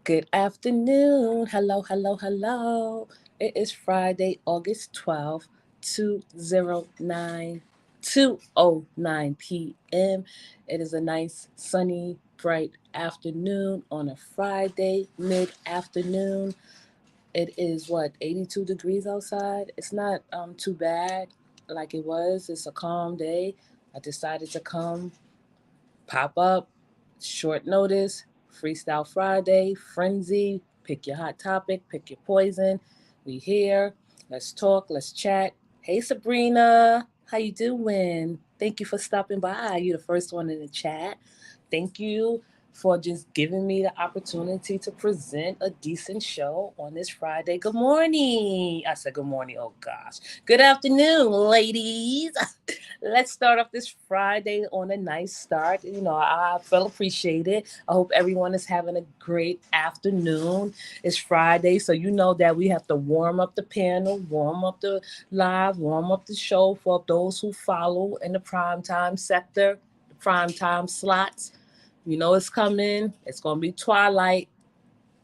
Good afternoon. Hello, hello, hello. It is Friday, August 12th, 2009, 2:09 p.m. It is a nice, sunny, bright afternoon on a Friday, mid-afternoon. It is what, 82 degrees outside? It's not too bad like it was. It's a calm day. I decided to come pop up, short notice, Freestyle Friday, frenzy, pick your hot topic, pick your poison. We here. Let's talk, let's chat. Hey Sabrina, how you doing? Thank you for stopping by. You're the first one in the chat. Thank you for just giving me the opportunity to present a decent show on this Friday. Good morning. I said good morning. Oh gosh. Good afternoon, ladies. Let's start off this Friday on a nice start. I feel appreciated. I hope everyone is having a great afternoon. It's Friday, so you know that we have to warm up the panel, warm up the live, warm up the show for those who follow in the prime time sector, the prime time slots. You know it's coming. It's going to be Twilight.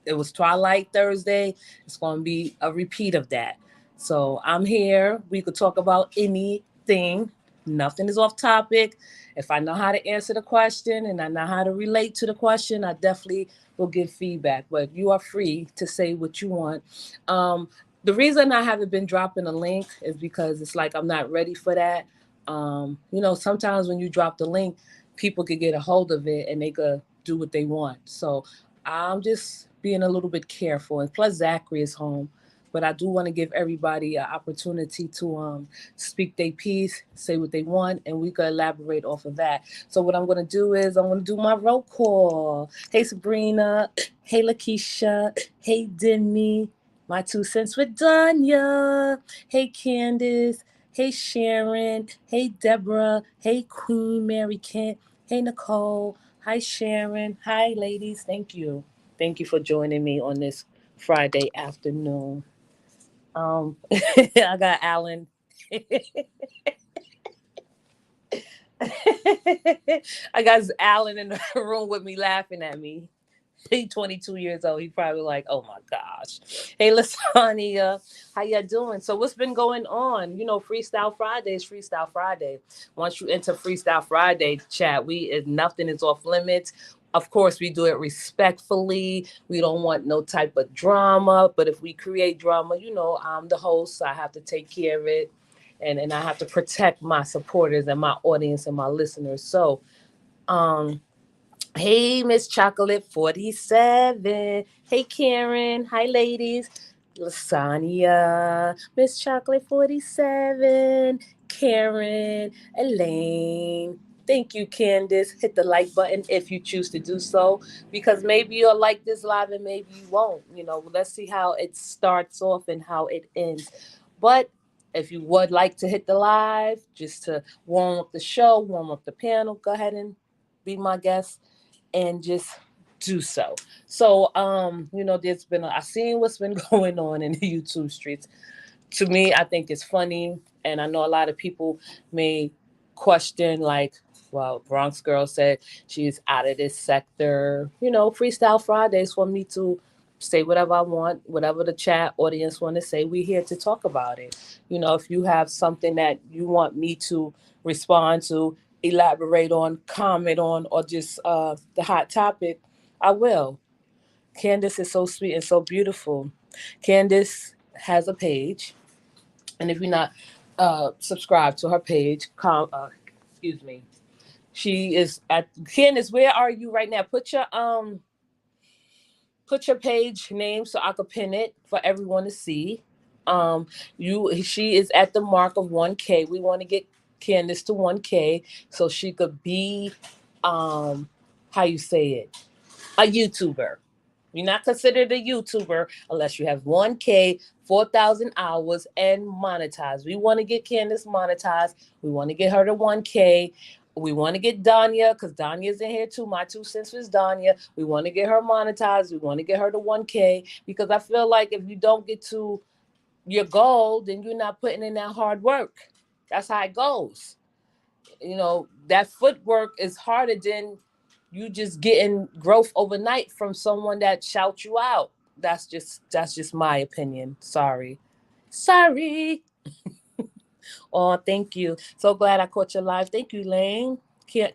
It was Twilight Thursday. It's going to be a repeat of that. So I'm here. We could talk about anything. Nothing is off topic. If I know how to answer the question and I know how to relate to the question, I definitely will give feedback. But you are free to say what you want. Um, the reason I haven't been dropping a link is because it's like I'm not ready for that. Sometimes when you drop the link, people could get a hold of it and they could do what they want. So I'm just being a little bit careful. And plus, Zachary is home. But I do want to give everybody an opportunity to speak their piece, say what they want, and we can elaborate off of that. So what I'm going to do is I'm going to do my roll call. Hey, Sabrina. Hey, Lakeisha. Hey, Demi. My 2 cents with Danya. Hey, Candace. Hey, Sharon. Hey, Deborah. Hey, Queen Mary Kent. Hey, Nicole. Hi, Sharon. Hi, ladies. Thank you. Thank you for joining me on this Friday afternoon. I got Alan. I got Alan in the room with me laughing at me. He's 22 years old. He probably like, oh my gosh. Hey, Lasagna, how ya doing? So what's been going on? Freestyle Friday is Freestyle Friday. Once you enter Freestyle Friday chat, nothing is off limits. Of course, we do it respectfully. We don't want no type of drama. But if we create drama, I'm the host. So I have to take care of it. And I have to protect my supporters and my audience and my listeners. So, um, hey, Miss Chocolate 47. Hey, Karen. Hi, ladies. Lasagna. Miss Chocolate 47. Karen. Elaine. Thank you, Candace. Hit the like button if you choose to do so, because maybe you'll like this live and maybe you won't. Let's see how it starts off and how it ends. But if you would like to hit the live, just to warm up the show, warm up the panel, go ahead and be my guest and just do so. So, there's been I seen what's been going on in the YouTube streets. To me, I think it's funny, and I know a lot of people may question, like, well, Bronx Girl said she's out of this sector. Freestyle Fridays for me to say whatever I want, whatever the chat audience want to say. We're here to talk about it. If you have something that you want me to respond to, elaborate on, comment on, or just the hot topic, I will. Candace is so sweet and so beautiful. Candace has a page, and if you're not subscribed to her page, excuse me, she is at Candace. Where are you right now? Put your page name so I could pin it for everyone to see. She is at the mark of 1K. We want to get Candace to 1K so she could be, how you say it, a YouTuber. You're not considered a YouTuber unless you have 1K, 4,000 hours, and monetized. We want to get Candace monetized. We want to get her to 1K. We want to get Danya, because Danya's in here too. My 2 cents was Danya. We want to get her monetized. We want to get her to 1K, because I feel like if you don't get to your goal, then you're not putting in that hard work. That's how it goes. That footwork is harder than you just getting growth overnight from someone that shouts you out. That's just my opinion. Sorry. Oh, thank you. So glad I caught your live. Thank you, Lane. Can't,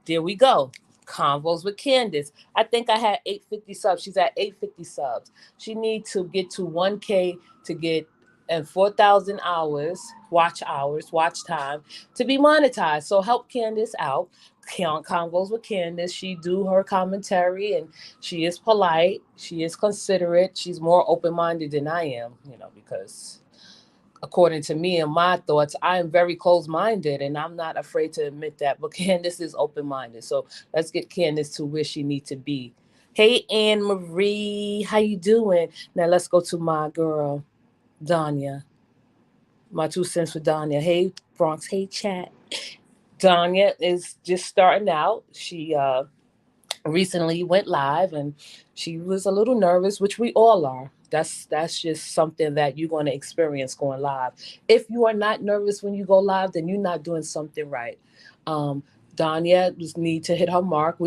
there we go. Convos with Candace. I think I had 850 subs. She's at 850 subs. She needs to get to 1K to get and 4,000 watch time to be monetized. So help Candace out. Convos with Candace. She do her commentary and she is polite. She is considerate. She's more open minded than I am, because according to me and my thoughts, I am very closed-minded, and I'm not afraid to admit that. But Candace is open-minded, so let's get Candace to where she needs to be. Hey, Anne Marie, how you doing? Now let's go to my girl, Danya. My 2 cents for Danya. Hey, Bronx. Hey, chat. Danya is just starting out. She recently went live and she was a little nervous, which we all are. That's just something that you're going to experience going live. If you are not nervous when you go live, then you're not doing something right. um Danya just need to hit her mark.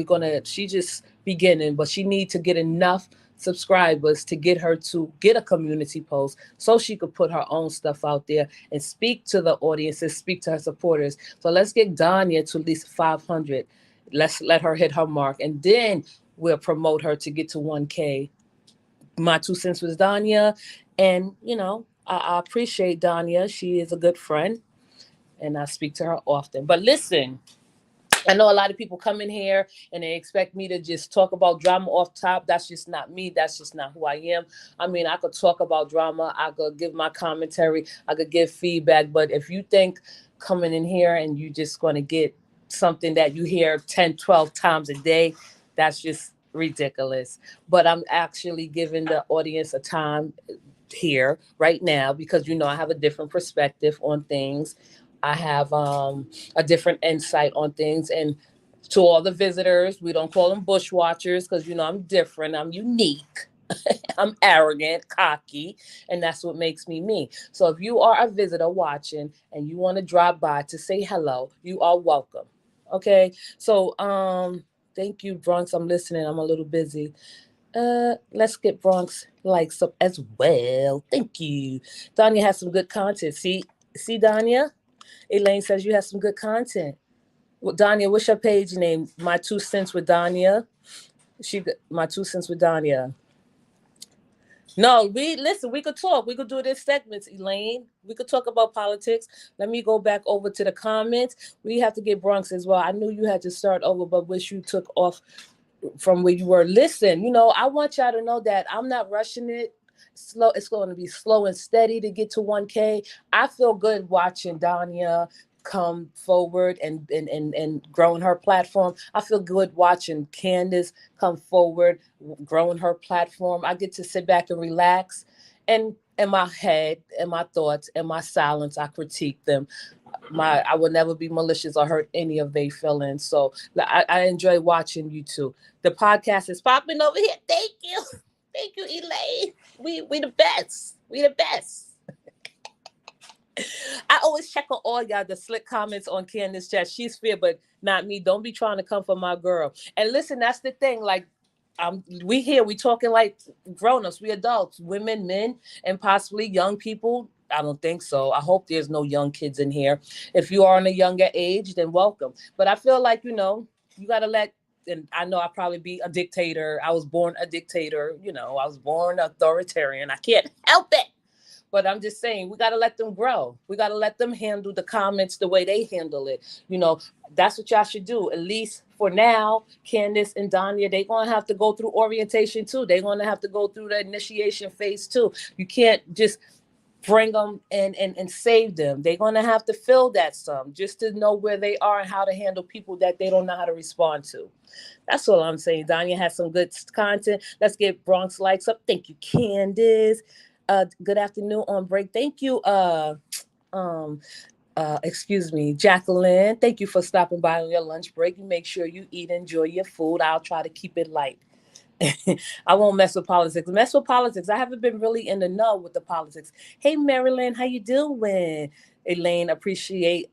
She just beginning, but she need to get enough subscribers to get her to get a community post so she could put her own stuff out there and speak to the audiences, speak to her supporters. So let's get Danya to at least 500. Let's let her hit her mark, and then we'll promote her to get to 1K. My 2 cents was Danya, and I appreciate Danya. She is a good friend, and I speak to her often. But listen, I know a lot of people come in here and they expect me to just talk about drama off top. That's just not me. That's just not who I am. I mean, I could talk about drama. I could give my commentary. I could give feedback. But if you think coming in here and you just going to get something that you hear 10, 12 times a day, that's just ridiculous. But I'm actually giving the audience a time here right now because I have a different perspective on things. I have a different insight on things. And to all the visitors, we don't call them bushwatchers because I'm different. I'm unique. I'm arrogant, cocky, and that's what makes me me. So if you are a visitor watching and you want to drop by to say hello, you are welcome. Okay. So thank you, Bronx. I'm listening. I'm a little busy. Let's get Bronx likes up as well. Thank you. Danya has some good content. See, Danya? Elaine says you have some good content. Well, Danya, what's your page name? My 2 cents with Danya. My 2 cents with Danya. No, we listen. We could talk. We could do this segments, Elaine. We could talk about politics. Let me go back over to the comments. We have to get Bronx as well. I knew you had to start over, but wish you took off from where you were. Listen, I want y'all to know that I'm not rushing it. Slow. It's going to be slow and steady to get to 1K. I feel good watching Danya come forward and growing her platform. I feel good watching Candace come forward, growing her platform. I get to sit back and relax, and in my head and my thoughts and my silence, I critique them. I will never be malicious or hurt any of their feelings. So I enjoy watching you too. The podcast is popping over here. Thank you. Thank you, Elaine. We the best. We the best. I always check on all y'all the slick comments on Candace chat. She's fair, but not me. Don't be trying to come for my girl. And listen, that's the thing. Like, we talking like grown-ups, we adults, women, men, and possibly young people. I don't think so. I hope there's no young kids in here. If you are on a younger age, then welcome. But I feel like, you gotta let, and I know I'll probably be a dictator. I was born a dictator, I was born authoritarian. I can't help it. But I'm just saying, we got to let them grow. We got to let them handle the comments the way they handle it. That's what y'all should do. At least for now, Candace and Danya, they're going to have to go through orientation too. They're going to have to go through the initiation phase too. You can't just bring them and save them. They're going to have to fill that some just to know where they are and how to handle people that they don't know how to respond to. That's all I'm saying. Danya has some good content. Let's get Bronx likes up. Thank you, Candace. Good afternoon on break. Thank you, um, excuse me, Jacqueline. Thank you for stopping by on your lunch break. You make sure you eat, enjoy your food. I'll try to keep it light. I won't mess with politics. Mess with politics. I haven't been really in the know with the politics. Hey, Marilyn, how you doing? Elaine, appreciate,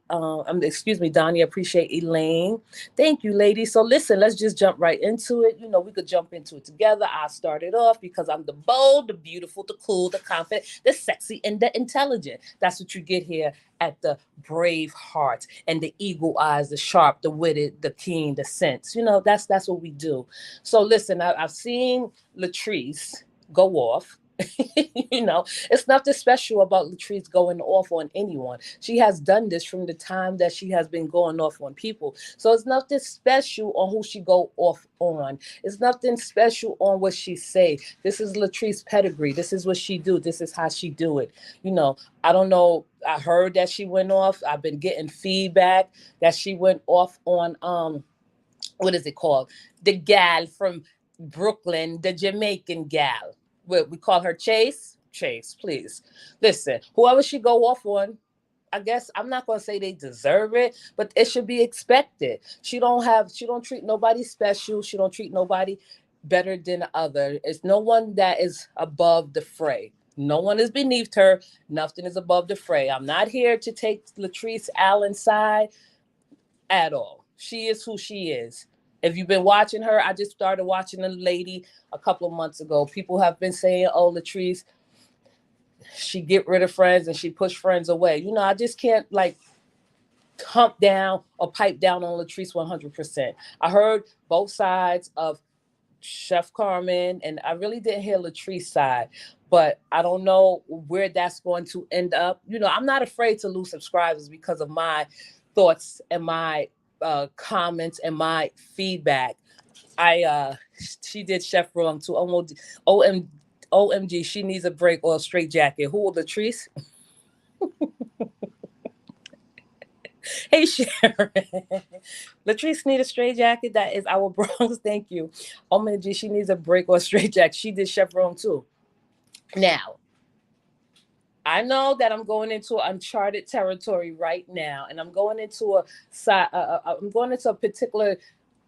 excuse me, Donnie, appreciate Elaine. Thank you, ladies. So listen, let's just jump right into it. You know, we could jump into it together. I'll start it off because I'm the bold, the beautiful, the cool, the confident, the sexy, and the intelligent. That's what you get here at the brave heart and the eagle eyes, the sharp, the witted, the keen, the sense. You know, that's what we do. So listen, I've seen Latrice go off. You know, it's nothing special about Latrice going off on anyone. She has done this from the time that she has been going off on people. So it's nothing special on who she go off on. It's nothing special on what she say. This is Latrice pedigree. This is what she do. This is how she do it. You know, I don't know. I heard that she went off. I've been getting feedback that she went off on what is it called? The gal from Brooklyn, the Jamaican gal. We call her Chase. Chase, please. Listen, whoever she go off on, I guess I'm not gonna say they deserve it, but it should be expected. She don't treat nobody special. She don't treat nobody better than the other. It's no one that is above the fray. No one is beneath her. Nothing is above the fray. I'm not here to take Latrice Allen's side at all. She is who she is. If you've been watching her, I just started watching the lady a couple of months ago. People have been saying, "Oh, Latrice, she get rid of friends and she push friends away." You know, I just can't like hump down or pipe down on Latrice 100%. I heard both sides of Chef Carmen, and I really didn't hear Latrice's side, but I don't know where that's going to end up. You know, I'm not afraid to lose subscribers because of my thoughts and my comments and my feedback. She did Chef wrong too. OMG, she needs a break or a straight jacket. Who, Latrice? Hey, Sharon. Latrice need a straight jacket. That is our Bronx. Thank you. OMG, she needs a break or a straight jacket. She did Chef wrong too. Now, I know that I'm going into uncharted territory right now, and I'm going into I'm going into a particular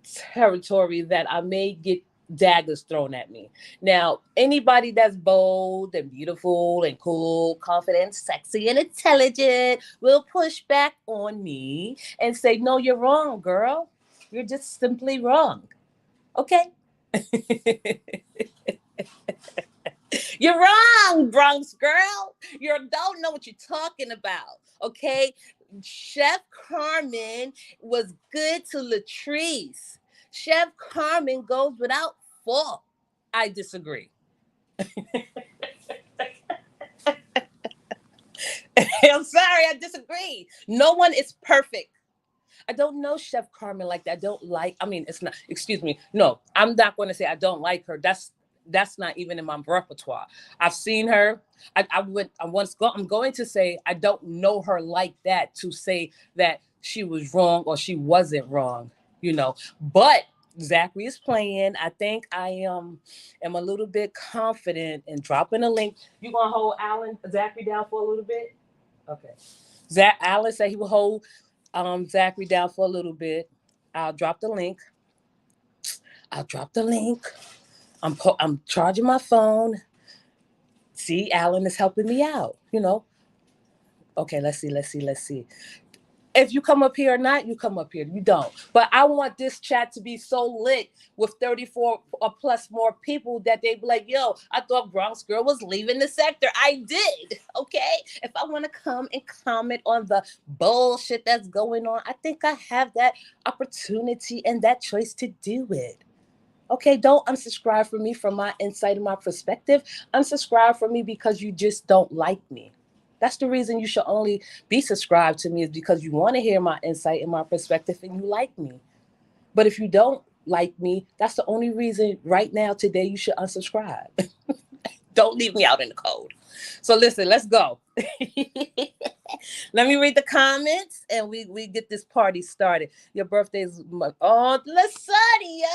territory that I may get daggers thrown at me. Now, anybody that's bold and beautiful and cool, confident, sexy, and intelligent will push back on me and say, "No, you're wrong, girl. You're just simply wrong." Okay? You're wrong, Bronx girl. You don't know what you're talking about. Okay? Chef Carmen was good to Latrice. Chef Carmen goes without fault. I disagree. I'm sorry, I disagree. No one is perfect. I don't know Chef Carmen like that. I don't like, I mean, it's not, excuse me. No, I'm not going to say I don't like her. That's not even in my repertoire. I've seen her. I'm going to say I don't know her like that to say that she was wrong or she wasn't wrong, you know. But Zachary is playing. I think I am a little bit confident in dropping a link. You gonna hold Zachary down for a little bit? Okay. Alan said he will hold Zachary down for a little bit. I'll drop the link. I'll drop the link. I'm charging my phone. See, Alan is helping me out. You know. Okay, let's see. If you come up here or not, you come up here. You don't. But I want this chat to be so lit with 34 or plus more people that they be like, "Yo, I thought Bronx Girl was leaving the sector." I did. Okay. If I want to come and comment on the bullshit that's going on, I think I have that opportunity and that choice to do it. Okay, don't unsubscribe from me from my insight and my perspective. Unsubscribe from me because you just don't like me. That's the reason you should only be subscribed to me is because you want to hear my insight and my perspective and you like me. But if you don't like me, that's the only reason right now, today, you should unsubscribe. Don't leave me out in the cold. So listen, let's go. Let me read the comments and we get this party started. Your birthday is oh, Lasadia.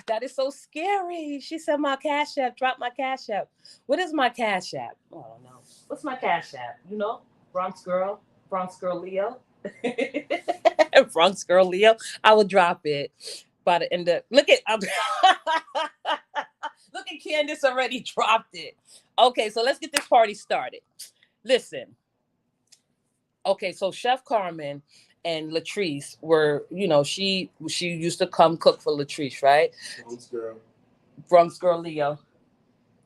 That is so scary. She said my Cash App. Drop my Cash App. What is my Cash App? Oh, I don't know. What's my Cash App? You know? Bronx Girl Leo. Bronx Girl Leo. I will drop it. By the end of look at look at Candace already dropped it. Okay, so let's get this party started. Listen. Okay, so Chef Carmen and Latrice were, she used to come cook for Latrice, right? Bronx girl. Bronx girl Leo.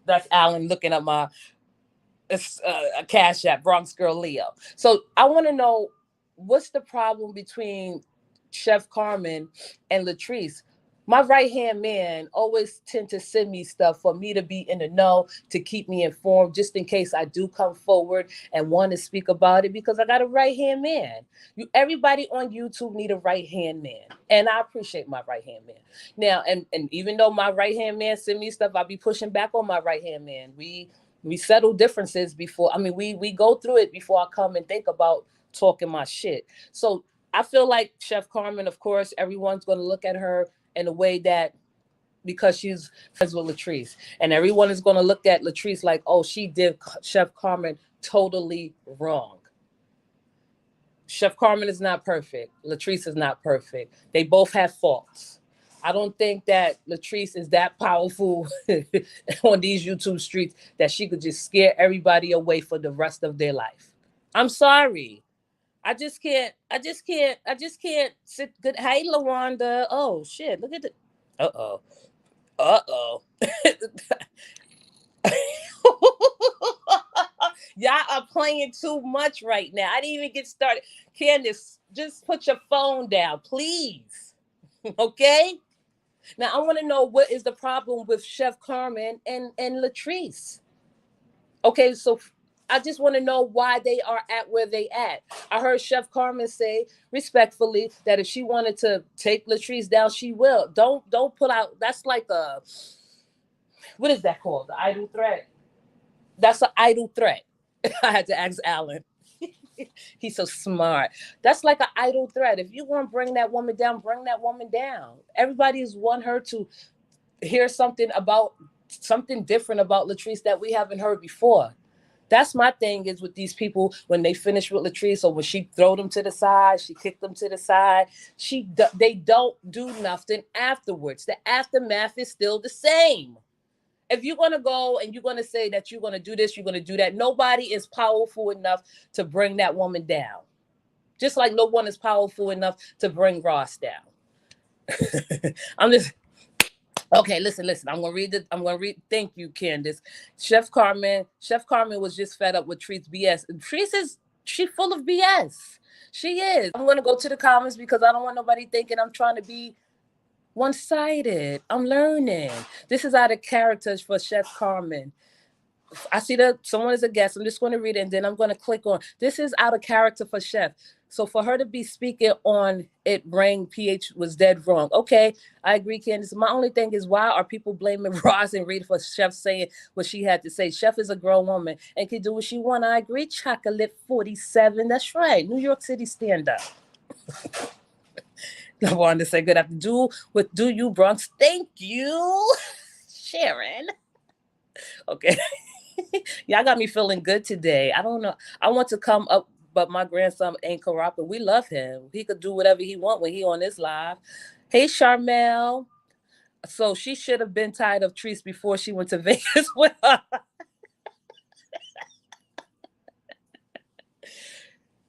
That's Alan looking at my a Cash App, Bronx Girl Leo. So I want to know what's the problem between Chef Carmen and Latrice. My right hand man always tend to send me stuff for me to be in the know, to keep me informed, just in case I do come forward and want to speak about it, because I got a right hand man. Everybody on YouTube need a right hand man, and I appreciate my right hand man. Now, and even though my right hand man send me stuff, I be pushing back on my right hand man. We settle differences before. I mean, we go through it before I come and think about talking my shit. So I feel like Chef Carmen, of course, everyone's going to look at her in a way that, because she's friends with Latrice, and everyone is going to look at Latrice like, oh, she did Chef Carmen totally wrong. Chef Carmen is not perfect. Latrice is not perfect. They both have faults. I don't think that Latrice is that powerful on these YouTube streets that she could just scare everybody away for the rest of their life. I'm sorry. I just can't. I just can't. I just can't sit good. Hey, Lawanda. Oh shit! Look at the. Uh oh. Uh oh. Y'all are playing too much right now. I didn't even get started. Candace, just put your phone down, please. Okay? Now I want to know what is the problem with Chef Carmen and Latrice. Okay, so I just want to know why they are at where they at. I heard Chef Carmen say respectfully that if she wanted to take Latrice down, she will. Don't put out. That's like a, what is that called? The idle threat. That's an idle threat. I had to ask Alan. He's so smart. That's like an idle threat. If you want to bring that woman down, bring that woman down. Everybody's want her to hear something different about Latrice that we haven't heard before. That's my thing is with these people, when they finish with Latrice, or when she throw them to the side, she kicked them to the side. They don't do nothing afterwards. The aftermath is still the same. If you're going to go and you're going to say that you're going to do this, you're going to do that, nobody is powerful enough to bring that woman down. Just like no one is powerful enough to bring Ross down. I'm just okay. Listen. I'm gonna read. Thank you, Candace. Chef Carmen. Chef Carmen was just fed up with Tree's BS. Tree's she full of BS. She is. I'm gonna go to the comments because I don't want nobody thinking I'm trying to be one-sided. I'm learning. This is out of characters for Chef Carmen. I see that someone is a guest. I'm just going to read it and then I'm going to click on. This is out of character for Chef. So for her to be speaking on it, Brain PH was dead wrong. Okay, I agree, Candace. My only thing is, why are people blaming Ross and Rita for Chef saying what she had to say? Chef is a grown woman and can do what she want. I agree. Chocolate 47. That's right. New York City stand up. I wanted to say good afternoon with Do You Bronx. Thank you, Sharon. Okay. Y'all got me feeling good today. I don't know. I want to come up, but my grandson ain't corrupt. We love him. He could do whatever he want when he on this live. Hey, Charmel. So she should have been tired of Treese before she went to Vegas with her.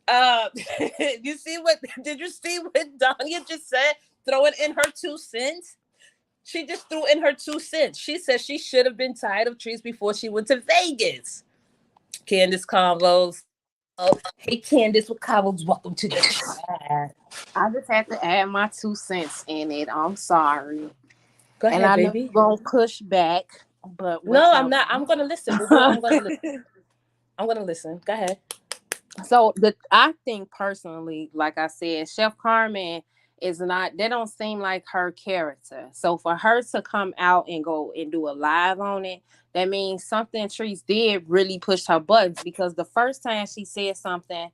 Uh, you see what? Did you see what Danya just said? Throwing in her 2 cents. She just threw in her 2 cents. She said she should have been tired of Treese before she went to Vegas. Candace Convos. Oh, hey Candace with Convos, welcome to the chat. I just had to add my 2 cents in it. I'm sorry. Go And ahead, I know baby. you're going to push back, but what No, I'm y'all not. I'm gonna listen, boo boo. I'm gonna listen. I'm gonna listen. Go ahead. So I think personally, like I said, Chef Carmen is not, they don't seem like her character. So for her to come out and go and do a live on it, that means something Treese did really push her buttons, because the first time she said something,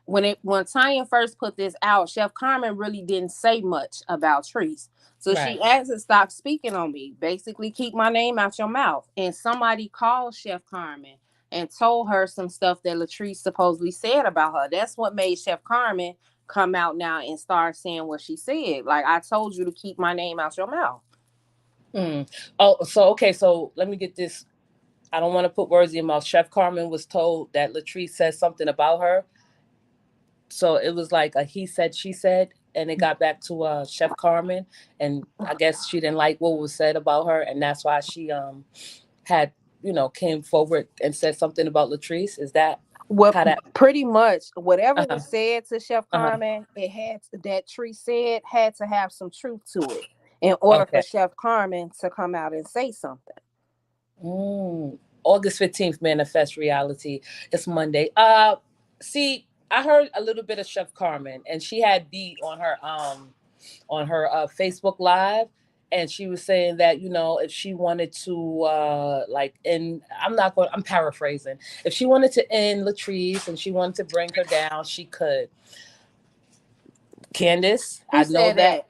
when Tanya first put this out, Chef Carmen really didn't say much about Treese. So Right. she asked to stop speaking on me. Basically, keep my name out your mouth. And somebody called Chef Carmen and told her some stuff that Latrice supposedly said about her. That's what made Chef Carmen come out now and start saying what she said. Like, I told you to keep my name out your mouth. Mm. Oh, so okay. So let me get this. I don't want to put words in your mouth. Chef Carmen was told that Latrice said something about her. So it was like a he said she said, and it got back to Chef Carmen, and I guess she didn't like what was said about her, and that's why she had came forward and said something about Latrice. Is that What how that? pretty much whatever Uh huh. was said to Chef Uh huh. Carmen, it had that Tree said had to have some truth to it in order for Okay. Chef Carmen to come out and say something. Mm. August 15th, manifest reality. It's Monday. See, I heard a little bit of Chef Carmen, and she had B on her Facebook Live, and she was saying that if she wanted to like end, I'm paraphrasing. If she wanted to end Latrice and she wanted to bring her down, she could. Candace, Who I know said that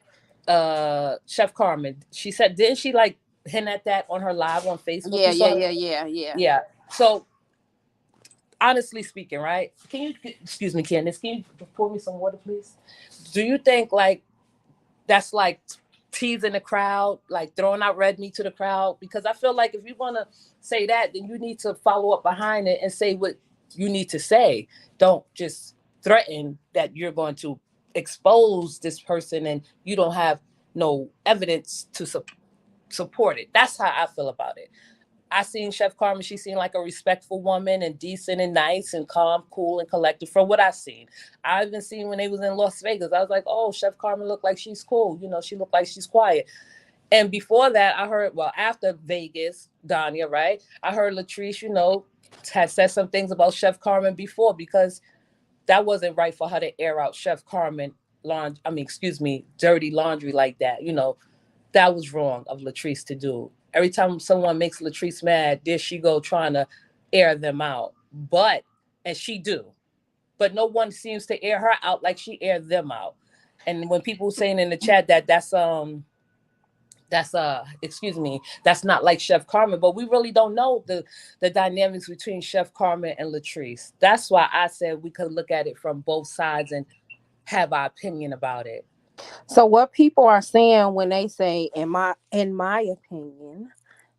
that? Chef Carmen, she said, didn't she like hint at that on her live on Facebook? Yeah, You yeah, saw it? yeah, yeah, yeah. Yeah. So honestly speaking, right? Can you excuse me, Candace? Can you pour me some water, please? Do you think like that's like teasing the crowd, like throwing out red meat to the crowd? Because I feel like if you want to say that, then you need to follow up behind it and say what you need to say. Don't just threaten that you're going to expose this person and you don't have no evidence to support it. That's how I feel about it. I seen Chef Carmen. She seemed like a respectful woman and decent and nice and calm, cool and collected. From what I seen, I even seen when they was in Las Vegas. I was like, oh, Chef Carmen looked like she's cool. She looked like she's quiet. And before that, I heard after Vegas, Danya, right? I heard Latrice, had said some things about Chef Carmen before because that wasn't right for her to air out Chef Carmen laundry. I mean, excuse me, dirty laundry like that. That was wrong of Latrice to do. Every time someone makes Latrice mad, there she go trying to air them out. And she do. But no one seems to air her out like she aired them out. And when people saying in the chat that excuse me, that's not like Chef Carmen, but we really don't know the dynamics between Chef Carmen and Latrice. That's why I said we could look at it from both sides and have our opinion about it. So what people are saying when they say, in my opinion,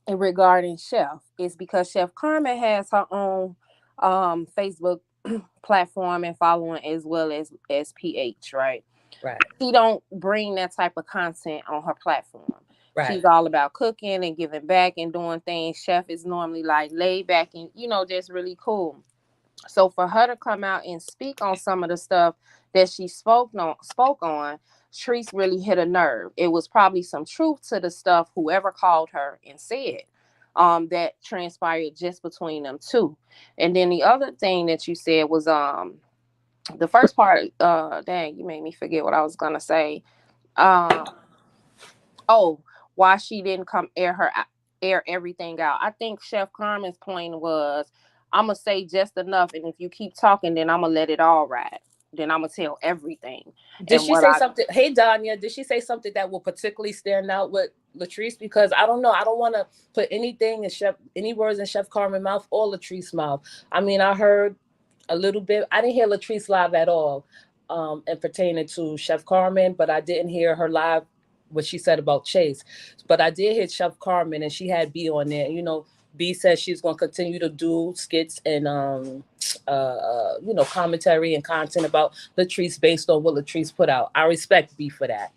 and regarding Chef, is because Chef Carmen has her own Facebook platform and following as well as PH, right? Right. She don't bring that type of content on her platform. Right. She's all about cooking and giving back and doing things. Chef is normally like laid back and just really cool. So for her to come out and speak on some of the stuff that she spoke on, Treese really hit a nerve. It was probably some truth to the stuff whoever called her and said. That transpired just between them two. And then the other thing that you said was the first part, dang, you made me forget what I was gonna say. Um oh, why she didn't come air everything out. I think Chef Carmen's point was, I'm gonna say just enough, and if you keep talking, then I'm gonna let it all ride. Then I'm gonna tell everything. Did And she what say I something? Hey, Danya, did she say something that will particularly stand out with Latrice? Because I don't know. I don't want to put any words in Chef Carmen's mouth or Latrice's mouth. I mean, I heard a little bit. I didn't hear Latrice live at all, and pertaining to Chef Carmen, but I didn't hear her live what she said about Chase. But I did hear Chef Carmen, and she had B on there. B said she's going to continue to do skits and commentary and content about Latrice based on what Latrice put out. I respect B for that.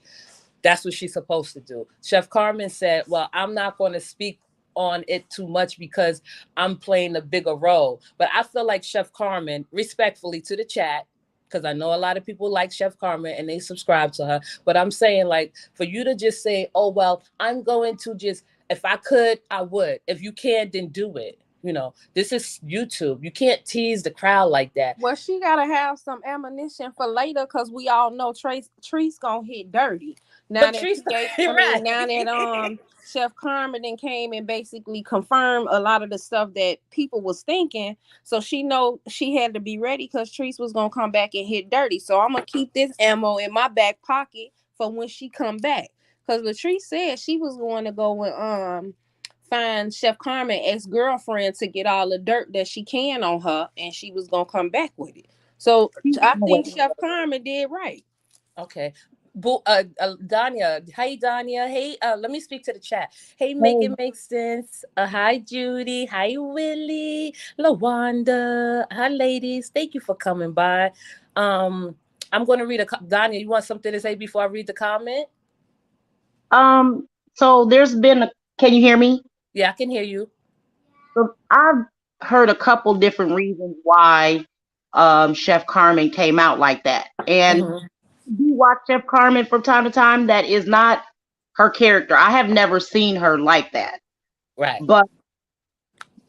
That's what she's supposed to do. Chef Carmen said, well, I'm not going to speak on it too much because I'm playing a bigger role. But I feel like Chef Carmen, respectfully to the chat, because I know a lot of people like Chef Carmen and they subscribe to her. But I'm saying, like, for you to just say, oh, well, I'm going to just, if I could, I would. If you can't, then do it. This is YouTube. You can't tease the crowd like that. Well, she gotta have some ammunition for later, cause we all know Treese gonna hit dirty. Now that Patrice, PH, you're I mean, right. now that Chef Carmen then came and basically confirmed a lot of the stuff that people was thinking, so she know she had to be ready, cause Treese was gonna come back and hit dirty. So I'm gonna keep this ammo in my back pocket for when she come back, cause Latrice said she was going to go and find Chef Carmen ex-girlfriend to get all the dirt that she can on her, and she was gonna come back with it. So I think Chef Carmen did right. Okay. Danya. Hey, Danya. Hey, let me speak to the chat. Hey, make Hey, it make sense. Hi, Judy. Hi, Willie. Lawanda. Hi, ladies. Thank you for coming by. Um, I'm going to read Danya, you want something to say before I read the comment? um, so there's been can you hear me? Yeah, I can hear you. So I've heard a couple different reasons why Chef Carmen came out like that. And Hmm. you watch Chef Carmen from time to time, that is not her character. I have never seen her like that. Right. But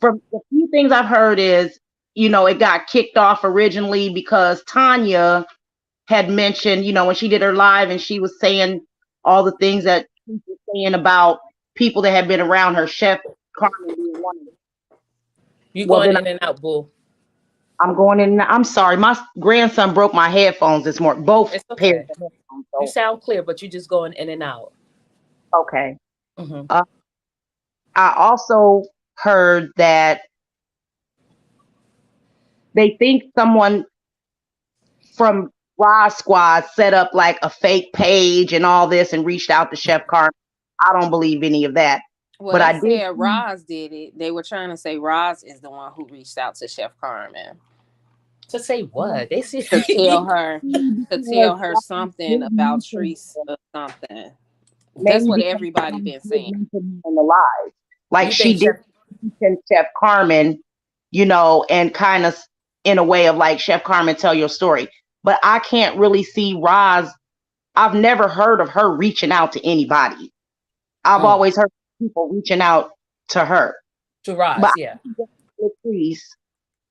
from the few things I've heard is, it got kicked off originally because Tanya had mentioned, when she did her live and she was saying all the things that she was saying about people that had been around her, Chef Carmen being one of them. You Well, going then in and out, boo. I'm going in. I'm sorry. My grandson broke my headphones this morning, both It's pairs okay. of headphones. You So, sound clear, but you just going in and out. okay. Hmm. Uh, I also heard that they think someone from Raw Squad set up like a fake page and all this and reached out to Chef Carmen. I don't believe any of that. Well, But they I did said see, Roz did it. They were trying to say Roz is the one who reached out to Chef Carmen To say what? They see. to tell her because something about Treese or something. That's maybe what because everybody someone been did saying. mention in the live, like You think she did Chef? mention Chef Carmen, and kind of in a way of like Chef Carmen, tell your story. But I can't really see Roz. I've never heard of her reaching out to anybody. I've Mm, always heard people reaching out to her. to But Roz, yeah. Latrice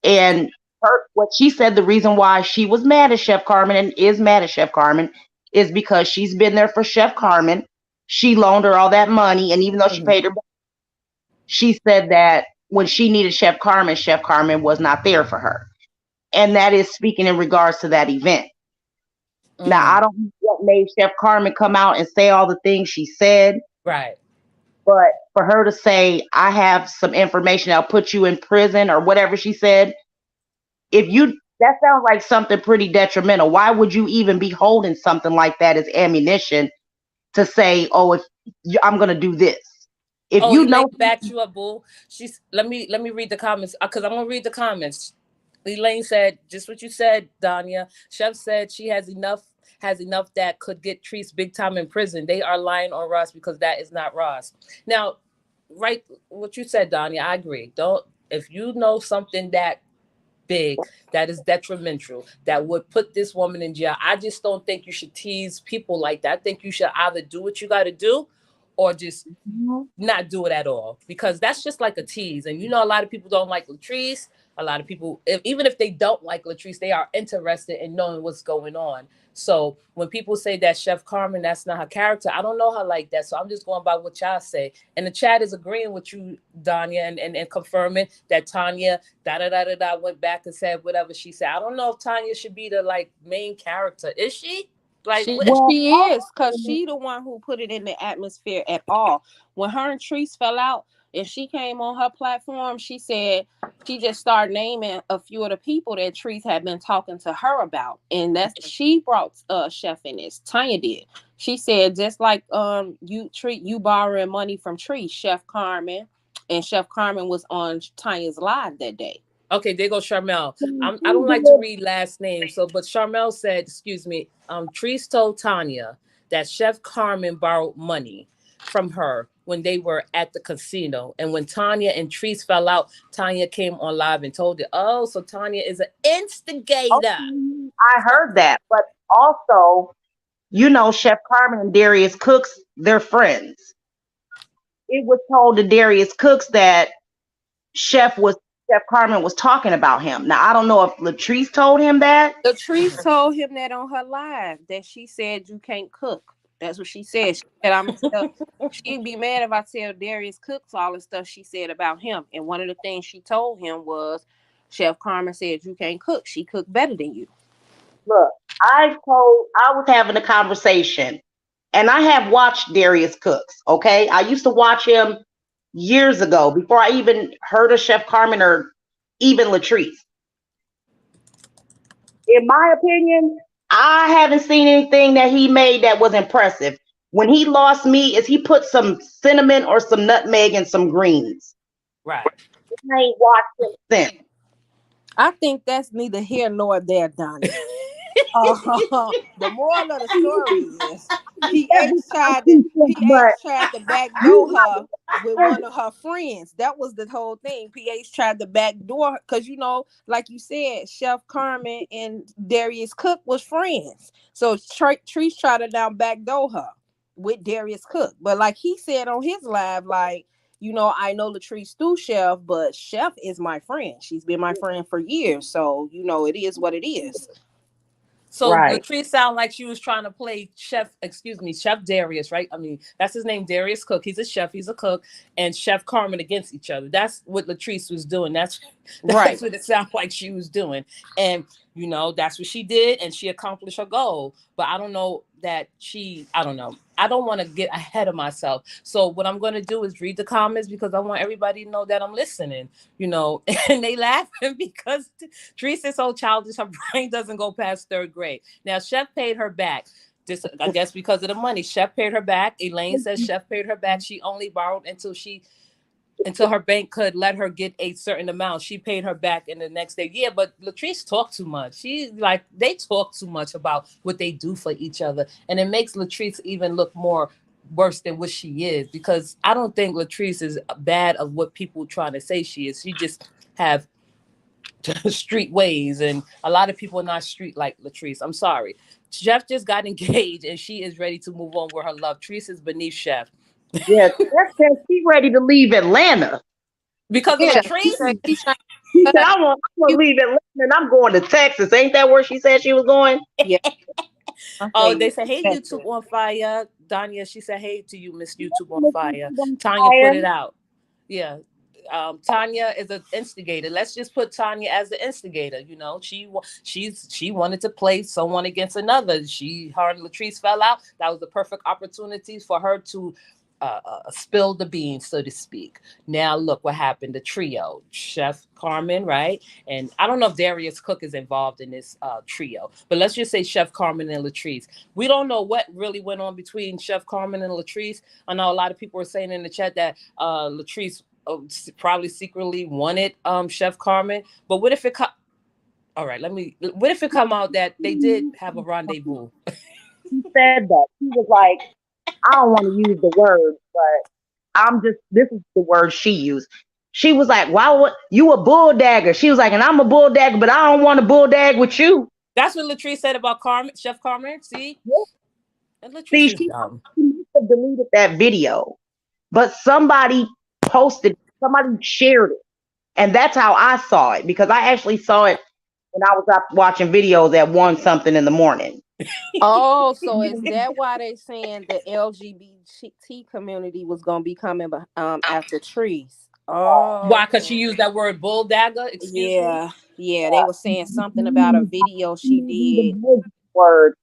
and her, what she said, the reason why she was mad at Chef Carmen and is mad at Chef Carmen is because she's been there for Chef Carmen. She loaned her all that money, and even though she Hmm. paid her, she said that when she needed Chef Carmen was not there for her. And that is speaking in regards to that event. Now, I Mm, don't know what made Chef Carmen come out and say all the things she said, right. but for her to say, I have some information that'll put you in prison or whatever she said, that sounds like something pretty detrimental. Why would you even be holding something like that as ammunition to say, oh, if I'm going to do this? If Oh, you know, Elaine backed you up, boo. She's let me read the comments because I'm gonna read the comments. Elaine said just what you said, Danya. Chef said she has enough that could get Treese big time in prison. They are lying on Ross because that is not Ross. Now, right, what you said, Danya, I agree. Don't if you know something that big that is detrimental that would put this woman in jail. I just don't think you should tease people like that. I think you should either do what you got to do or just not do it at all because that's just like a tease. And a lot of people don't like Latrice. A lot of people, even if they don't like Latrice, they are interested in knowing what's going on. So when people say that Chef Carmen, that's not her character, I don't know her like that. So I'm just going by what y'all say. And the chat is agreeing with you, Danya, and confirming that Tanya da da da da da went back and said whatever she said. I don't know if Tanya should be the like main character. Is she? Like She what? well, she is because she the one who put it in the atmosphere at all. When her and Treese fell out and she came on her platform, she said she just started naming a few of the people that Treese had been talking to her about, and that's she brought Chef in this. Tanya did. She said just like you borrowing money from Treese, Chef Carmen, and Chef Carmen was on Tanya's live that day. Okay, there goes Charmel. I don't like to who read last names, so but Charmel said, excuse me, Treese told Tanya that Chef Carmen borrowed money from her when they were at the casino. And when Tanya and Treese fell out, Tanya came on live and told it. Oh, so Tanya is an instigator. I heard that, but also, Chef Carmen and Darius Cooks, they're friends. It was told to Darius Cooks that Chef Carmen was talking about him. Now I don't know if Latrice told him that. Latrice told him that on her live that she said you can't cook. That's what she said. She said I'm gonna tell. She'd be mad if I tell Darius Cooks all the stuff she said about him. And one of the things she told him was, Chef Carmen said you can't cook. She cooked better than you. Look, I was having a conversation, and I have watched Darius Cooks. Okay, I used to watch him years ago before I even heard of Chef Carmen or even Latrice. In my opinion, I haven't seen anything that he made that was impressive. When he lost me, is he put some cinnamon or some nutmeg and some greens. Right. I ain't watched him since. I think that's neither here nor there, Donnie. The moral of the story is Every time he said, but PH tried to backdoor you her with have one of her friends. That was the whole thing. PH tried to backdoor her because like you said, Chef Carmen and Darius Cook was friends. So Treese tried to now backdoor her with Darius Cook. But like he said on his live, like, I know Latrice through Chef, but Chef is my friend. She's been my friend for years. So, it is what it is. So right, Latrice sounded like she was trying to play Chef Darius, right? I mean, that's his name, Darius Cook. He's a chef, he's a cook, and Chef Carmen against each other. That's what Latrice was doing. That's Right. that's what it sounded like she was doing. And that's what she did, and she accomplished her goal. But I don't know that I don't know. I don't want to get ahead of myself. So what I'm going to do is read the comments because I want everybody to know that I'm listening, and they laughing because Teresa is so childish. Her brain doesn't go past third grade. Now, Chef paid her back. This, I guess, because of the money. Chef paid her back. Elaine says Chef paid her back. She only borrowed until her bank could let her get a certain amount. She paid her back in the next day. Yeah, but Latrice talked too much. They talk too much about what they do for each other. And it makes Latrice even look more worse than what she is, because I don't think Latrice is bad of what people trying to say she is. She just have street ways, and a lot of people are not street like Latrice. I'm sorry. Chef just got engaged and she is ready to move on with her love. Latrice is beneath Chef yeah, that said she ready to leave Atlanta. because of Yeah, she Latrice. said she trying She to said, cut I'm gonna you. leave Atlanta and I'm going to Texas. Ain't that where she said she was going? Yeah, I Oh, say they said, hey, YouTube Texas. on fire. Danya, she said, hey to you, Miss YouTube on Look, fire. she's on Tanya fire. put it out. Yeah. Tanya is an instigator. Let's just put Tanya as the instigator. She wanted to play someone against another. Her and Latrice fell out. That was the perfect opportunity for her to spill the beans, so to speak. Now look what happened. The trio, Chef Carmen, right? And I don't know if Darius Cook is involved in this trio, but let's just say Chef Carmen and Latrice. We don't know what really went on between Chef Carmen and Latrice. I know a lot of people are saying in the chat that Latrice probably secretly wanted Chef Carmen. But what if all right, what if it come out that they did have a rendezvous? She said that. She was like, I don't want to use the word, but this is the word she used. She was like, "Why you a bull dagger?" She was like, "And I'm a bull dagger, but I don't want to bull dag with you." That's what Latrice said about Carmen, Chef Carmen. See, Yeah. and See, Latrice is she dumb. must have deleted that video, but somebody shared it, and that's how I saw it, because I actually saw it when I was up watching videos at 1 something in the morning. Oh, so is that why they saying the LGBT community was gonna be coming after trees? Why? Oh, Because she used that word bull dagger. Excuse me. yeah, yeah. They were saying something about a video she did. Word,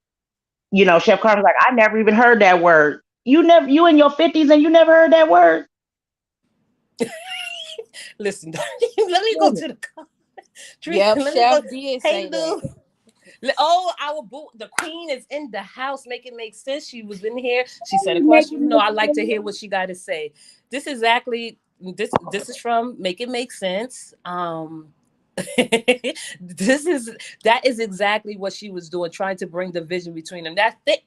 Chef Carmen's like, I never even heard that word. You in your 50s and you never heard that word? Listen, let me go to the Yep, let me go. Chef did Hey, say that. Lou. Oh, our boo, the queen is in the house. Make it make sense. She was in here. She said a question. I like to hear what she got to say. This is from Make It Make Sense. That is exactly what she was doing, trying to bring division between them. That thing,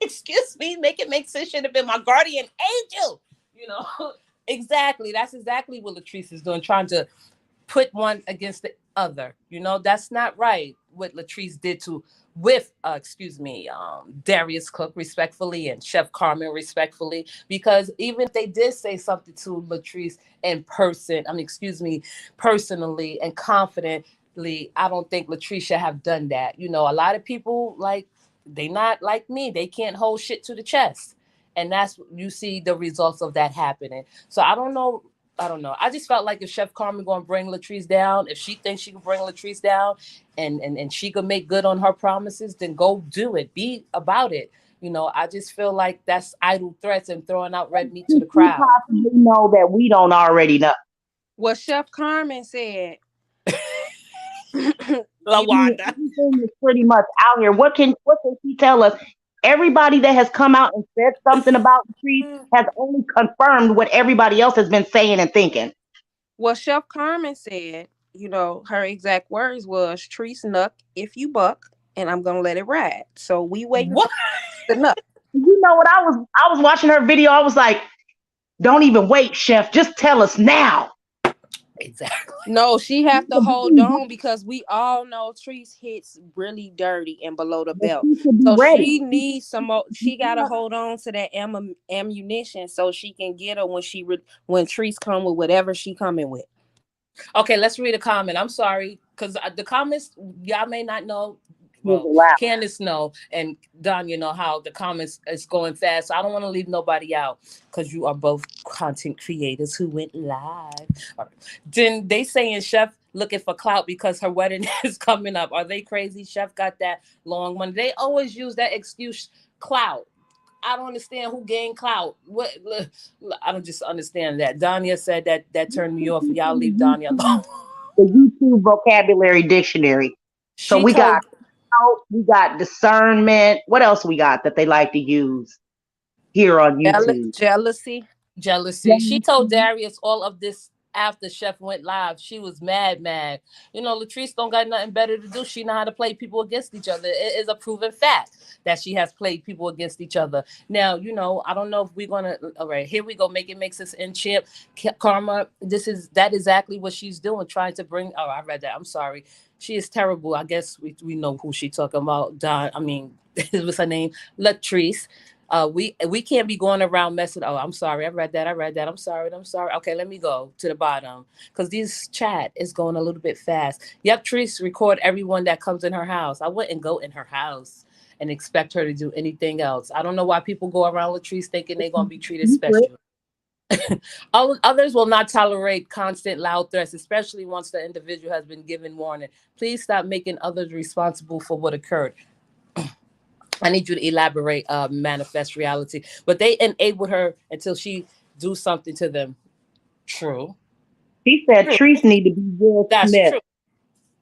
excuse me, Make It Make Sense should have been my guardian angel. You know, exactly. That's exactly what Latrice is doing, trying to put one against the other. That's not right what Latrice did to with Darius Cook, respectfully, and Chef Carmen, respectfully, because even if they did say something to Latrice in person, personally and confidently, I don't think Latrice should have done that. A lot of people, like, they not like me, they can't hold shit to the chest, and that's, you see the results of that happening. So I don't know. I just felt like if Chef Carmen gonna bring Latrice down, if she thinks she can bring Latrice down, and she could make good on her promises, then go do it. Be about it. I just feel like that's idle threats and throwing out red meat to the We crowd. possibly know that we don't already know. What Chef Carmen said. Lawanda. Everything is pretty much out here. What can she tell us? Everybody that has come out and said something about the tree has only confirmed what everybody else has been saying and thinking. Well, Chef Carmen said, her exact words was tree snuck if you buck, and I'm gonna let it ride. So we waiting What? for the nut. You know what? I was watching her video. I was like, don't even wait, chef. Just tell us now. Exactly. No, she have to hold on because we all know Treese hits really dirty and below the belt. She should be So ready. she needs some more. She gotta hold on to that ammunition so she can get her when when Treese come with whatever she coming with. Okay, let's read a comment. I'm sorry, because the comments, y'all may not know. Was Well, loud. Candace know, and Don, you know how the comments is going fast. So I don't want to leave nobody out because you are both content creators who went live. All right. Then they saying Chef looking for clout because her wedding is coming up. Are they crazy? Chef got that long money. They always use that excuse, clout. I don't understand who gained clout. What? I don't just understand that. Danya said that turned me off. Y'all leave Danya alone. The YouTube vocabulary dictionary. So She we got told out, we got discernment. What else we got that they like to use here on YouTube? Jealousy. jealousy. She told Darius all of this after Chef went live. She was mad. You know, Latrice don't got nothing better to do. She know how to play people against each other. It is a proven fact that she has played people against each other. Now, you know, I don't know if we're gonna. All right, here we go. Make it makes us in chip. Karma. That exactly what she's doing. Trying to bring. Oh, I read that. I'm sorry. She is terrible. I guess we know who she talking about. Don. I mean, what's her name? Latrice. We can't be going around messing. Oh, I'm sorry. I read that. I'm sorry. Okay, let me go to the bottom because this chat is going a little bit fast. Yep, Treese record everyone that comes in her house. I wouldn't go in her house and expect her to do anything else. I don't know why people go around Latrice thinking they're gonna be treated special. Others will not tolerate constant loud threats, especially once the individual has been given warning. Please stop making others responsible for what occurred. I need you to elaborate, manifest reality. But they enabled her until she do something to them. True. He said True. Treese need to be Will That's Smith. true.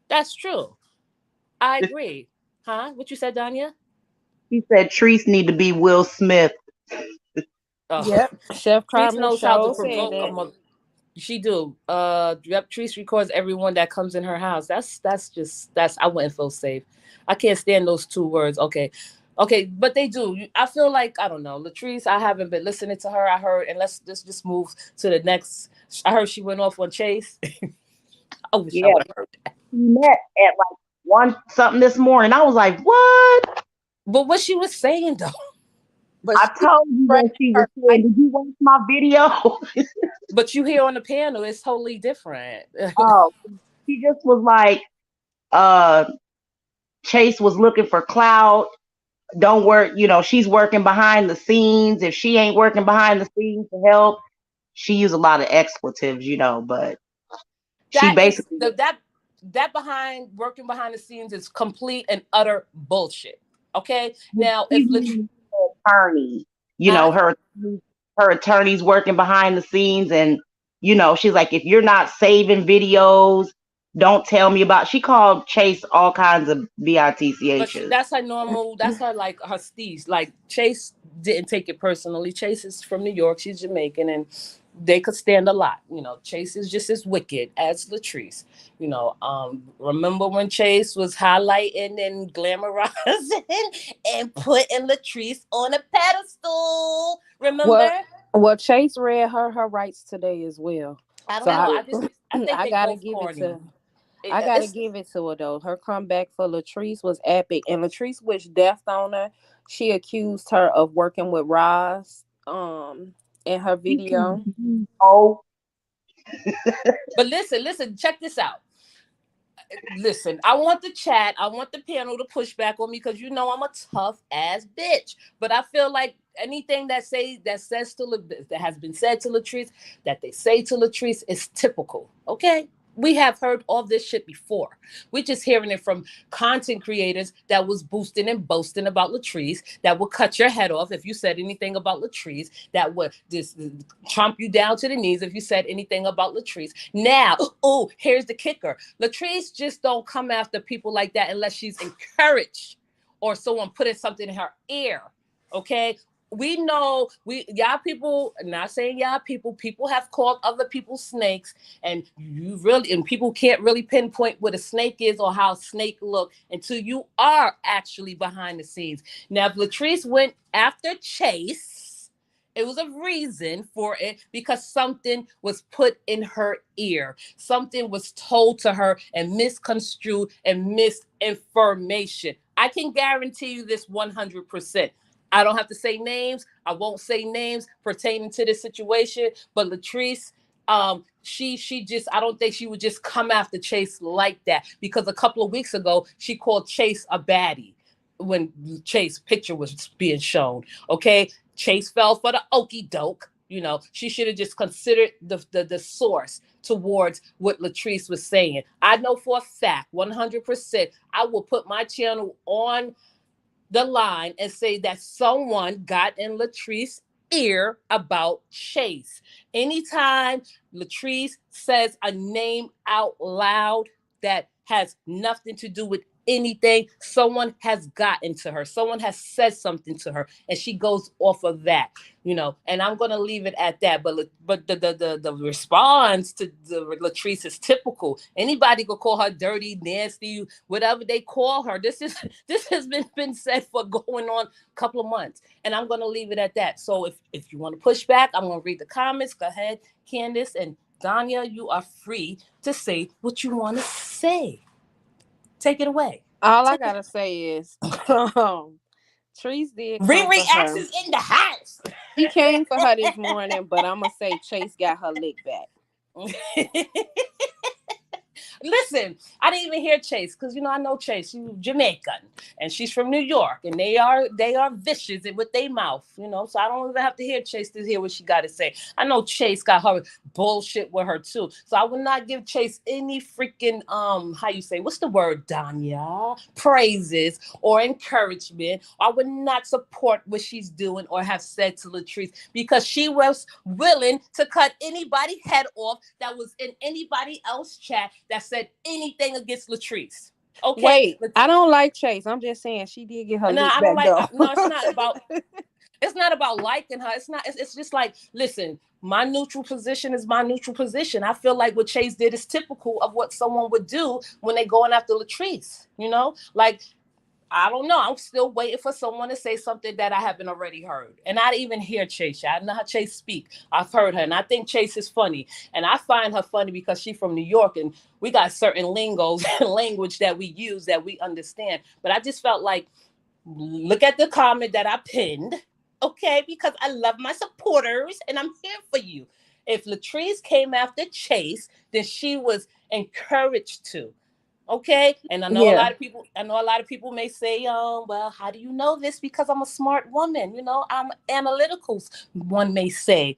That's true. I agree. Huh? What you said, Danya? He said Treese need to be Will Smith. Oh, Yep. Chef Treese Carmen knows how to show said provoke a that. mother. She do. Yep, Treese records everyone that comes in her house. That's I wouldn't feel safe. I can't stand those two words. Okay. Okay, but they do. I feel like I don't know. Latrice, I haven't been listening to her. I heard, and let's just move to the next. I heard she went off on Chase. I wish I Yeah, would have heard that. we met at like one something this morning. I was like, what? But what she was saying though. But I she told you bring when she was her saying, did you watch my video? But you hear on the panel, it's totally different. Oh, she just was like, uh, Chase was looking for clout. Don't work, she's working behind the scenes. If she ain't working behind the scenes to help, she used a lot of expletives, but she that is basically that behind working behind the scenes is complete and utter bullshit. Okay, now if she's an attorney, huh? her attorney's working behind the scenes, and she's like, if you're not saving videos, don't tell me about. She called Chase all kinds of But bitchs. that's her normal. That's her like her steez. Like Chase didn't take it personally. Chase is from New York. She's Jamaican, and they could stand a lot. You know, Chase is just as wicked as Latrice. You know, remember when Chase was highlighting and glamorizing and putting Latrice on a pedestal? Remember? well, well, Chase read her rights today as well. I So don't know. I, I think I they gotta both give it corny. to I gotta It's give it to her though. Her comeback for Latrice was epic, and Latrice wished death on her. She accused her of working with Roz, in her video. Oh, but listen, check this out. Listen, I want the chat, I want the panel to push back on me because you know I'm a tough ass bitch. But I feel like anything that has been said to Latrice, that they say to Latrice is typical. Okay, We have heard all this shit before. We're just hearing it from content creators that was boosting and boasting about Latrice, that would cut your head off if you said anything about Latrice, that would just chomp you down to the knees if you said anything about Latrice. Now, oh, here's the kicker. Latrice just don't come after people like that unless she's encouraged or someone putting something in her ear. Okay, we know y'all people, not saying y'all people have called other people snakes, and you really, and people can't really pinpoint what a snake is or how a snake look until you are actually behind the scenes. Now, if Latrice went after Chase, it was a reason for it, because something was put in her ear. Something was told to her and misconstrued and misinformation. I can guarantee you this 100%. I don't have to say names. I won't say names pertaining to this situation. But Latrice, she just, I don't think she would just come after Chase like that, because a couple of weeks ago she called Chase a baddie when Chase picture was being shown. Okay, Chase fell for the okey doke. You know, she should have just considered the source towards what Latrice was saying. I know for a fact, 100%, I will put my channel on the line and say that someone got in Latrice's ear about Chase. Anytime Latrice says a name out loud that has nothing to do with anything, someone has gotten to her. Someone has said something to her, and she goes off of that, you know. And I'm gonna leave it at that. But the response to the Latrice is typical. Anybody could call her dirty, nasty, whatever they call her. This has been said for going on a couple of months, and I'm gonna leave it at that. So if you want to push back, I'm gonna read the comments. Go ahead, Candace and Danya, you are free to say what you want to say. Take it away. All I Take it. gotta say is, Trees did come Riri for X her. is in the house. He came for her this morning, but I'm gonna say Chase got her lick back. Listen, I didn't even hear Chase, because you know I know Chase. She's Jamaican and she's from New York, and they are vicious with their mouth, you know. So I don't even have to hear Chase to hear what she got to say. I know Chase got her bullshit with her too. So I would not give Chase any freaking how you say, what's the word, Danya? Praises or encouragement. I would not support what she's doing or have said to Latrice, because she was willing to cut anybody's head off that was in anybody else's chat that said anything against Latrice. Okay, Wait, I don't like Chase. I'm just saying she did get her no, lick I don't back like. though. No, it's not about. It's not about liking her. It's not. It's just like, listen. My neutral position is my neutral position. I feel like what Chase did is typical of what someone would do when they going after Latrice. You know, like, I don't know. I'm still waiting for someone to say something that I haven't already heard. And I didn't even hear Chase. I know how Chase speak. I've heard her. And I think Chase is funny. And I find her funny because she's from New York, and we got certain lingos and language that we use that we understand. But I just felt like, look at the comment that I pinned. Okay, because I love my supporters and I'm here for you. If Latrice came after Chase, then she was encouraged to. Okay, and Yeah. I know a lot of people may say, well, how do you know this? Because I'm a smart woman, you know, I'm analytical, one may say.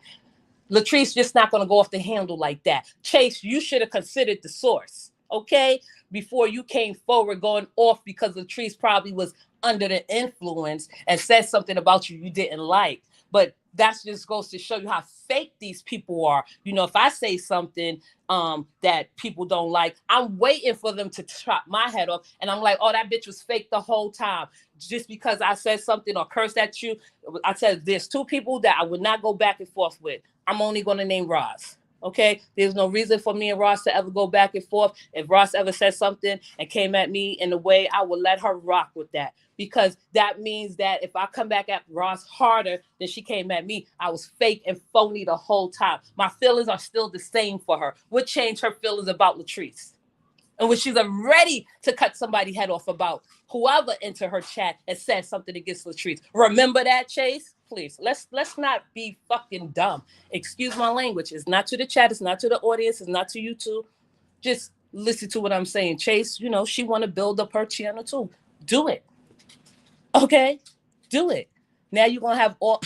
Latrice just not going to go off the handle like that. Chase, you should have considered the source, okay, before you came forward going off because Latrice probably was under the influence and said something about you didn't like. But that just goes to show you how fake these people are. You know, if I say something that people don't like, I'm waiting for them to chop my head off, and I'm like, oh, that bitch was fake the whole time. Just because I said something or cursed at you, I said there's two people that I would not go back and forth with. I'm only going to name Ross. Okay, there's no reason for me and Ross to ever go back and forth. If Ross ever said something and came at me in a way, I would let her rock with that, because that means that if I come back at Ross harder than she came at me, I was fake and phony the whole time. My feelings are still the same for her. What changed her feelings about Latrice? And when she's ready to cut somebody's head off about whoever entered her chat and said something against Latrice. Remember that, Chase? Please, let's not be fucking dumb. Excuse my language. It's not to the chat. It's not to the audience. It's not to you two. Just listen to what I'm saying. Chase, you know, she want to build up her channel too. Do it. Okay? Do it. Now you're going to have all...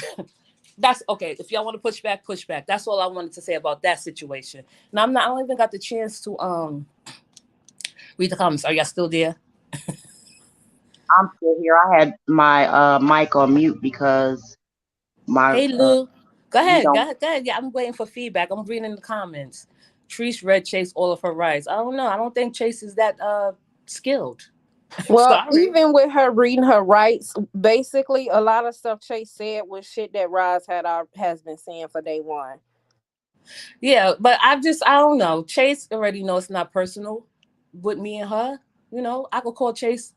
That's okay. If y'all want to push back, push back. That's all I wanted to say about that situation. Now I don't even got the chance to read the comments. Are y'all still there? I'm still here. I had my mic on mute because my Hey Lou. Go we ahead, go don't. ahead, go ahead. Yeah, I'm waiting for feedback. I'm reading the comments. Trish read Chase all of her rights. I don't know. I don't think Chase is that skilled. Well, Sorry. even with her reading her rights, basically a lot of stuff Chase said was shit that Roz has been saying for day one. Yeah, but I don't know. Chase already knows it's not personal with me and her. You know, I could call Chase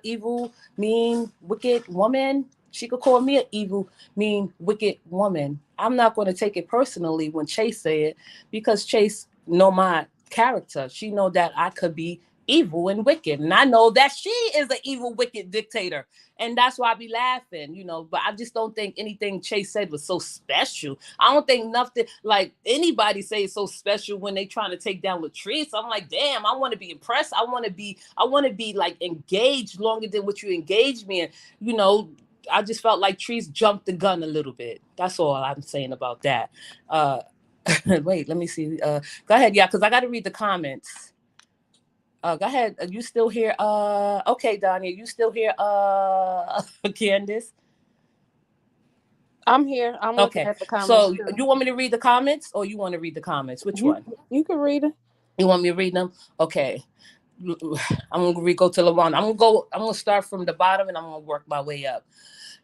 evil, mean, wicked woman. She could call me an evil, mean, wicked woman. I'm not going to take it personally when Chase say it because Chase know my character. She know that I could be evil and wicked, and I know that she is an evil, wicked dictator, and that's why I be laughing. You know, but I just don't think anything Chase said was so special. I don't think nothing like anybody say is so special when they trying to take down Latrice. I'm like, damn, I want to be impressed. I want to be like engaged longer than what you engaged me in. You know, I just felt like Trees jumped the gun a little bit. That's all I'm saying about that. Uh, wait, let me see. Go ahead, yeah, because I got to read the comments. Go ahead. You still here? Okay, Donnie, you still here? Candace. I'm here. I'm looking Okay, at the comments so too. you want me to read the comments, or you want to read the comments? Which You one? you can read it. You want me to read them? Okay. I'm gonna go to LaRon. I'm gonna start from the bottom and I'm gonna work my way up.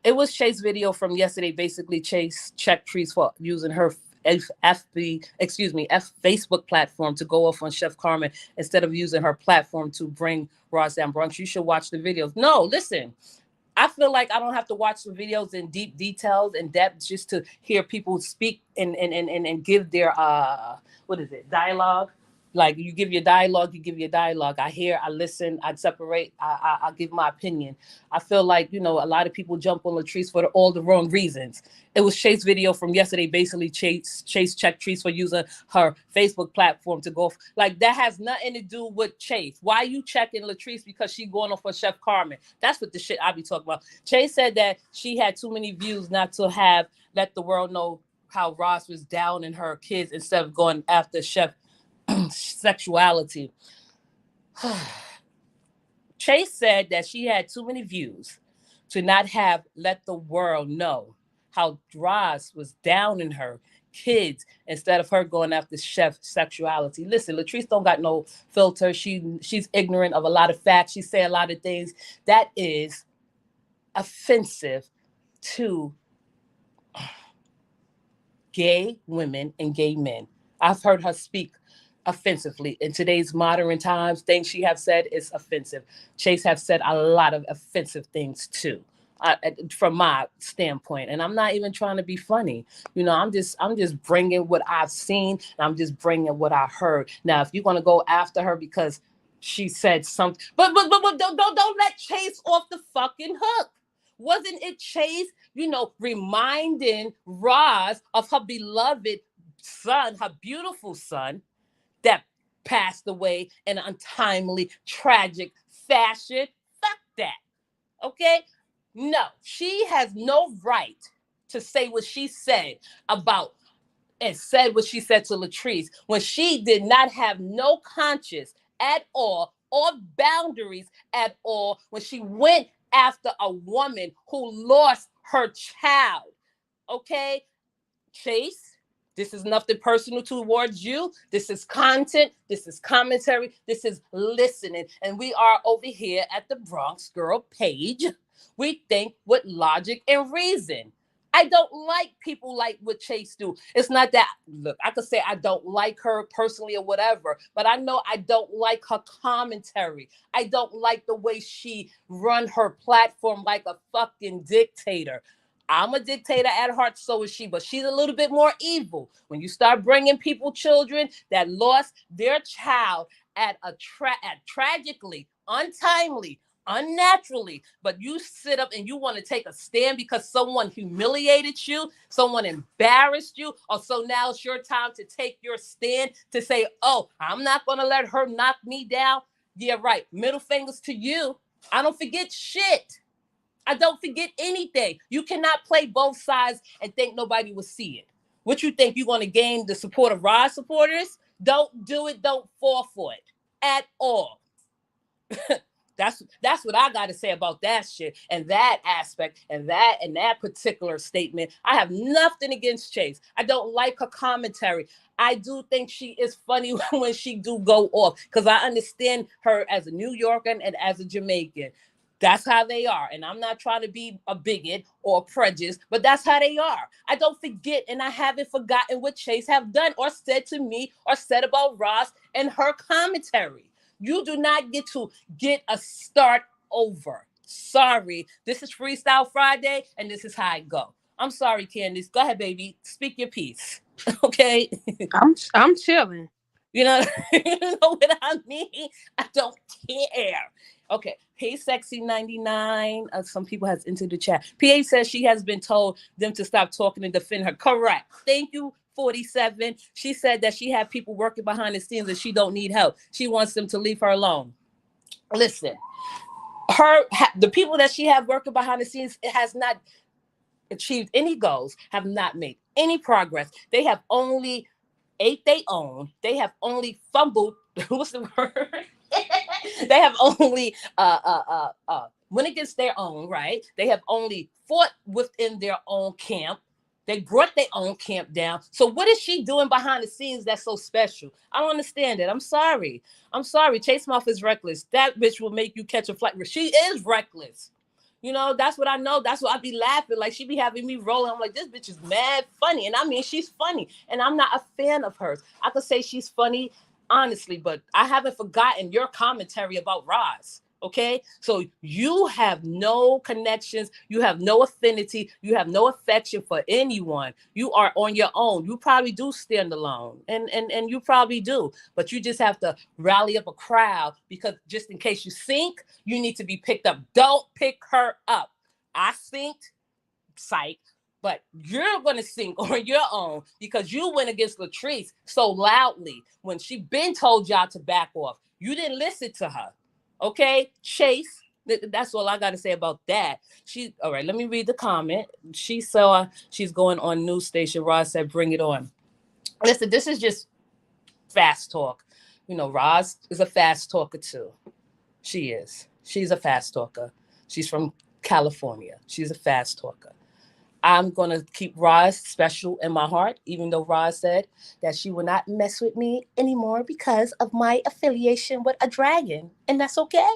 It was Chase video from yesterday. Basically, Chase checked Trees for using her F Facebook platform to go off on Chef Carmen instead of using her platform to bring Ross down Bronx. You should watch the videos. No, listen. I feel like I don't have to watch the videos in deep details and depth just to hear people speak and give their what is it, dialogue. Like you give your dialogue, you give your dialogue. I hear, I listen, I separate, I give my opinion. I feel like, you know, a lot of people jump on Latrice for all the wrong reasons. It was Chase video from yesterday. Basically, Chase checked Trees for using her Facebook platform to go. Like that has nothing to do with Chase. Why you checking Latrice because she going off for Chef Carmen? That's what the shit I be talking about. Chase said that she had too many views not to have let the world know how Ross was down in her kids instead of going after Chef sexuality. Chase said that she had too many views to not have let the world know how Ross was down in her kids instead of her going after Chef sexuality. Listen, Latrice don't got no filter. She's ignorant of a lot of facts. She say a lot of things that is offensive to gay women and gay men. I've heard her speak offensively in today's modern times. Things she have said is offensive. Chase have said a lot of offensive things too. From my standpoint, and I'm not even trying to be funny. You know, I'm just bringing what I've seen, and I'm just bringing what I heard. Now, if you're gonna go after her because she said something, but don't let Chase off the fucking hook. Wasn't it Chase, you know, reminding Roz of her beloved son, her beautiful son, that passed away in an untimely, tragic fashion? Fuck that. Okay? No, she has no right to say what she said about and said what she said to Latrice when she did not have no conscience at all or boundaries at all when she went after a woman who lost her child. Okay, Chase, this is nothing personal towards you. This is content. This is commentary. This is listening. And we are over here at the Bronx Girl page. We think with logic and reason. I don't like people like what Chase do. It's not that, look, I could say I don't like her personally or whatever, but I know I don't like her commentary. I don't like the way she run her platform like a fucking dictator. I'm a dictator at heart, so is she, but she's a little bit more evil. When you start bringing people children that lost their child at tragically, untimely, unnaturally, but you sit up and you want to take a stand because someone humiliated you, someone embarrassed you, or so now it's your time to take your stand to say, oh, I'm not going to let her knock me down. Yeah, right. Middle fingers to you. I don't forget shit. I don't forget anything. You cannot play both sides and think nobody will see it. What you think, you're going to gain the support of Rod supporters? Don't do it. Don't fall for it at all. That's what I got to say about that shit and that aspect and that particular statement. I have nothing against Chase. I don't like her commentary. I do think she is funny when she do go off, because I understand her as a New Yorker and as a Jamaican. That's how they are. And I'm not trying to be a bigot or prejudiced, but that's how they are. I don't forget, and I haven't forgotten what Chase have done or said to me or said about Ross and her commentary. You do not get to get a start over. Sorry. This is Freestyle Friday, and this is how I go. I'm sorry, Candice. Go ahead, baby. Speak your piece. Okay? I'm chilling. You know, you know what I mean? I don't care. Okay. Hey, Sexy 99. Some people has entered the chat. PA says she has been told them to stop talking and defend her. Correct. Thank you, 47. She said that she had people working behind the scenes and she don't need help. She wants them to leave her alone. Listen, the people that she have working behind the scenes, it has not achieved any goals, have not made any progress. They have only ate they own. They have only fumbled. What's the word? They have only went against their own, right? They have only fought within their own camp. They brought their own camp down. So what is she doing behind the scenes that's so special? I don't understand it. I'm sorry. I'm sorry. Chase Mouth is reckless. That bitch will make you catch a flight. She is reckless. You know, that's what I know. That's why I be laughing. Like, she be having me rolling. I'm like, this bitch is mad funny. And I mean, she's funny. And I'm not a fan of hers. I could say she's funny, honestly, but I haven't forgotten your commentary about Roz. Okay, so you have no connections, you have no affinity, you have no affection for anyone. You are on your own. You probably do stand alone, and you probably do, but you just have to rally up a crowd, because just in case you sink, you need to be picked up. Don't pick her up. I sinked, psych. But you're going to sing on your own, because you went against Latrice so loudly when she been told y'all to back off. You didn't listen to her. Okay, Chase. That's all I got to say about that. All right, let me read the comment. She saw she's going on news station. Roz said, bring it on. Listen, this is just fast talk. You know, Roz is a fast talker too. She is. She's a fast talker. She's from California. She's a fast talker. I'm going to keep Roz special in my heart, even though Roz said that she will not mess with me anymore because of my affiliation with a dragon. And that's okay.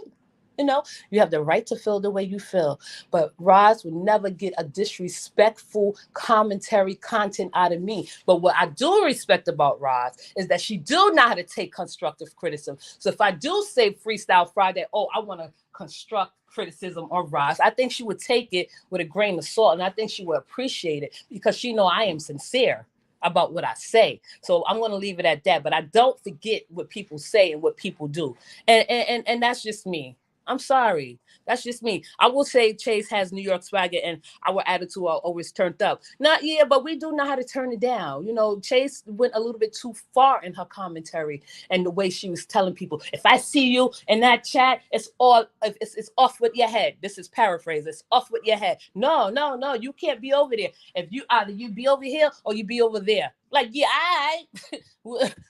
You know, you have the right to feel the way you feel. But Roz would never get a disrespectful commentary content out of me. But what I do respect about Roz is that she do know how to take constructive criticism. So if I do say Freestyle Friday, oh, I want to construct criticism on Roz, I think she would take it with a grain of salt, and I think she would appreciate it, because she know I am sincere about what I say. So I'm going to leave it at that. But I don't forget what people say and what people do, and that's just me. I'm sorry. That's just me. I will say Chase has New York swagger, and our attitude are always turned up. Not yeah, but we do know how to turn it down. You know, Chase went a little bit too far in her commentary and the way she was telling people, if I see you in that chat, it's off with your head. This is paraphrase. It's off with your head. No, you can't be over there. If you either you be over here or you be over there. Like, yeah,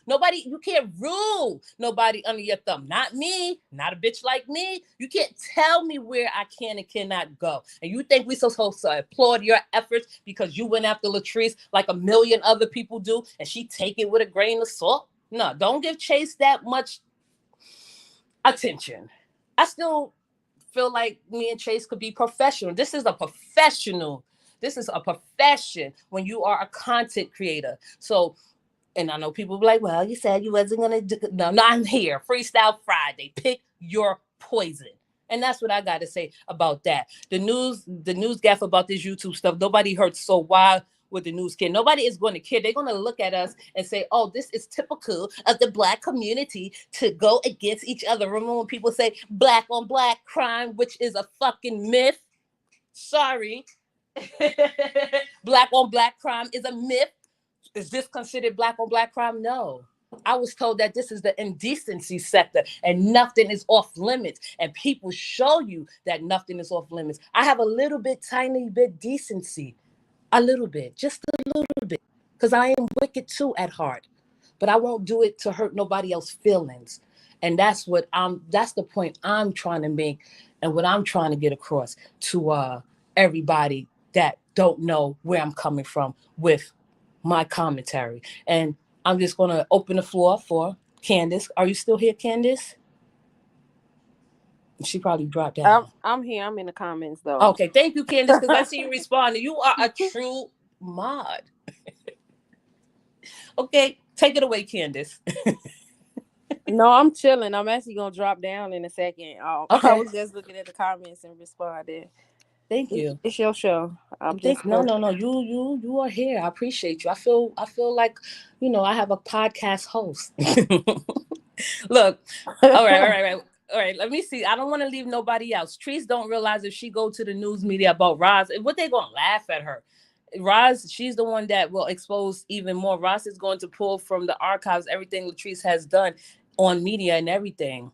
nobody, you can't rule nobody under your thumb. Not me, not a bitch like me. You can't tell me where I can and cannot go. And you think we're supposed to applaud your efforts because you went after Latrice like a million other people do, and she take it with a grain of salt? No, don't give Chase that much attention. I still feel like me and Chase could be professional. This is a professional. This is a profession when you are a content creator. So, and I know people be like, well, you said you wasn't going to do. No, I'm here. Freestyle Friday. Pick your poison. And that's what I got to say about that. The news gaff about this YouTube stuff, nobody heard. So why would the news care? Nobody is going to care. They're going to look at us and say, oh, this is typical of the Black community to go against each other. Remember when people say Black on Black crime, which is a fucking myth? Sorry. Black on Black crime is a myth. Is this considered Black on Black crime? No. I was told that this is the indecency sector and nothing is off limits. And people show you that nothing is off limits. I have a little bit, tiny bit decency. A little bit, just a little bit. Because I am wicked too at heart. But I won't do it to hurt nobody else's feelings. And that's the point I'm trying to make and what I'm trying to get across to everybody that don't know where I'm coming from with my commentary. And I'm just going to open the floor for Candace. Are you still here, Candace? She probably dropped down. I'm here. I'm in the comments though. Okay, thank you, Candace, because I see you responding. You are a true mod. Okay, take it away, Candace. No, I'm chilling. I'm actually gonna drop down in a second. I Okay, was just looking at the comments and responding. thank you. It's your show. I'm just Think no. You are here. I appreciate you. I feel like, I have a podcast host. Look, all right. Let me see. I don't want to leave nobody else. Trees don't realize if she go to the news media about Roz, what they gonna laugh at her. Roz, she's the one that will expose even more. Roz is going to pull from the archives everything Latrice has done on media and everything.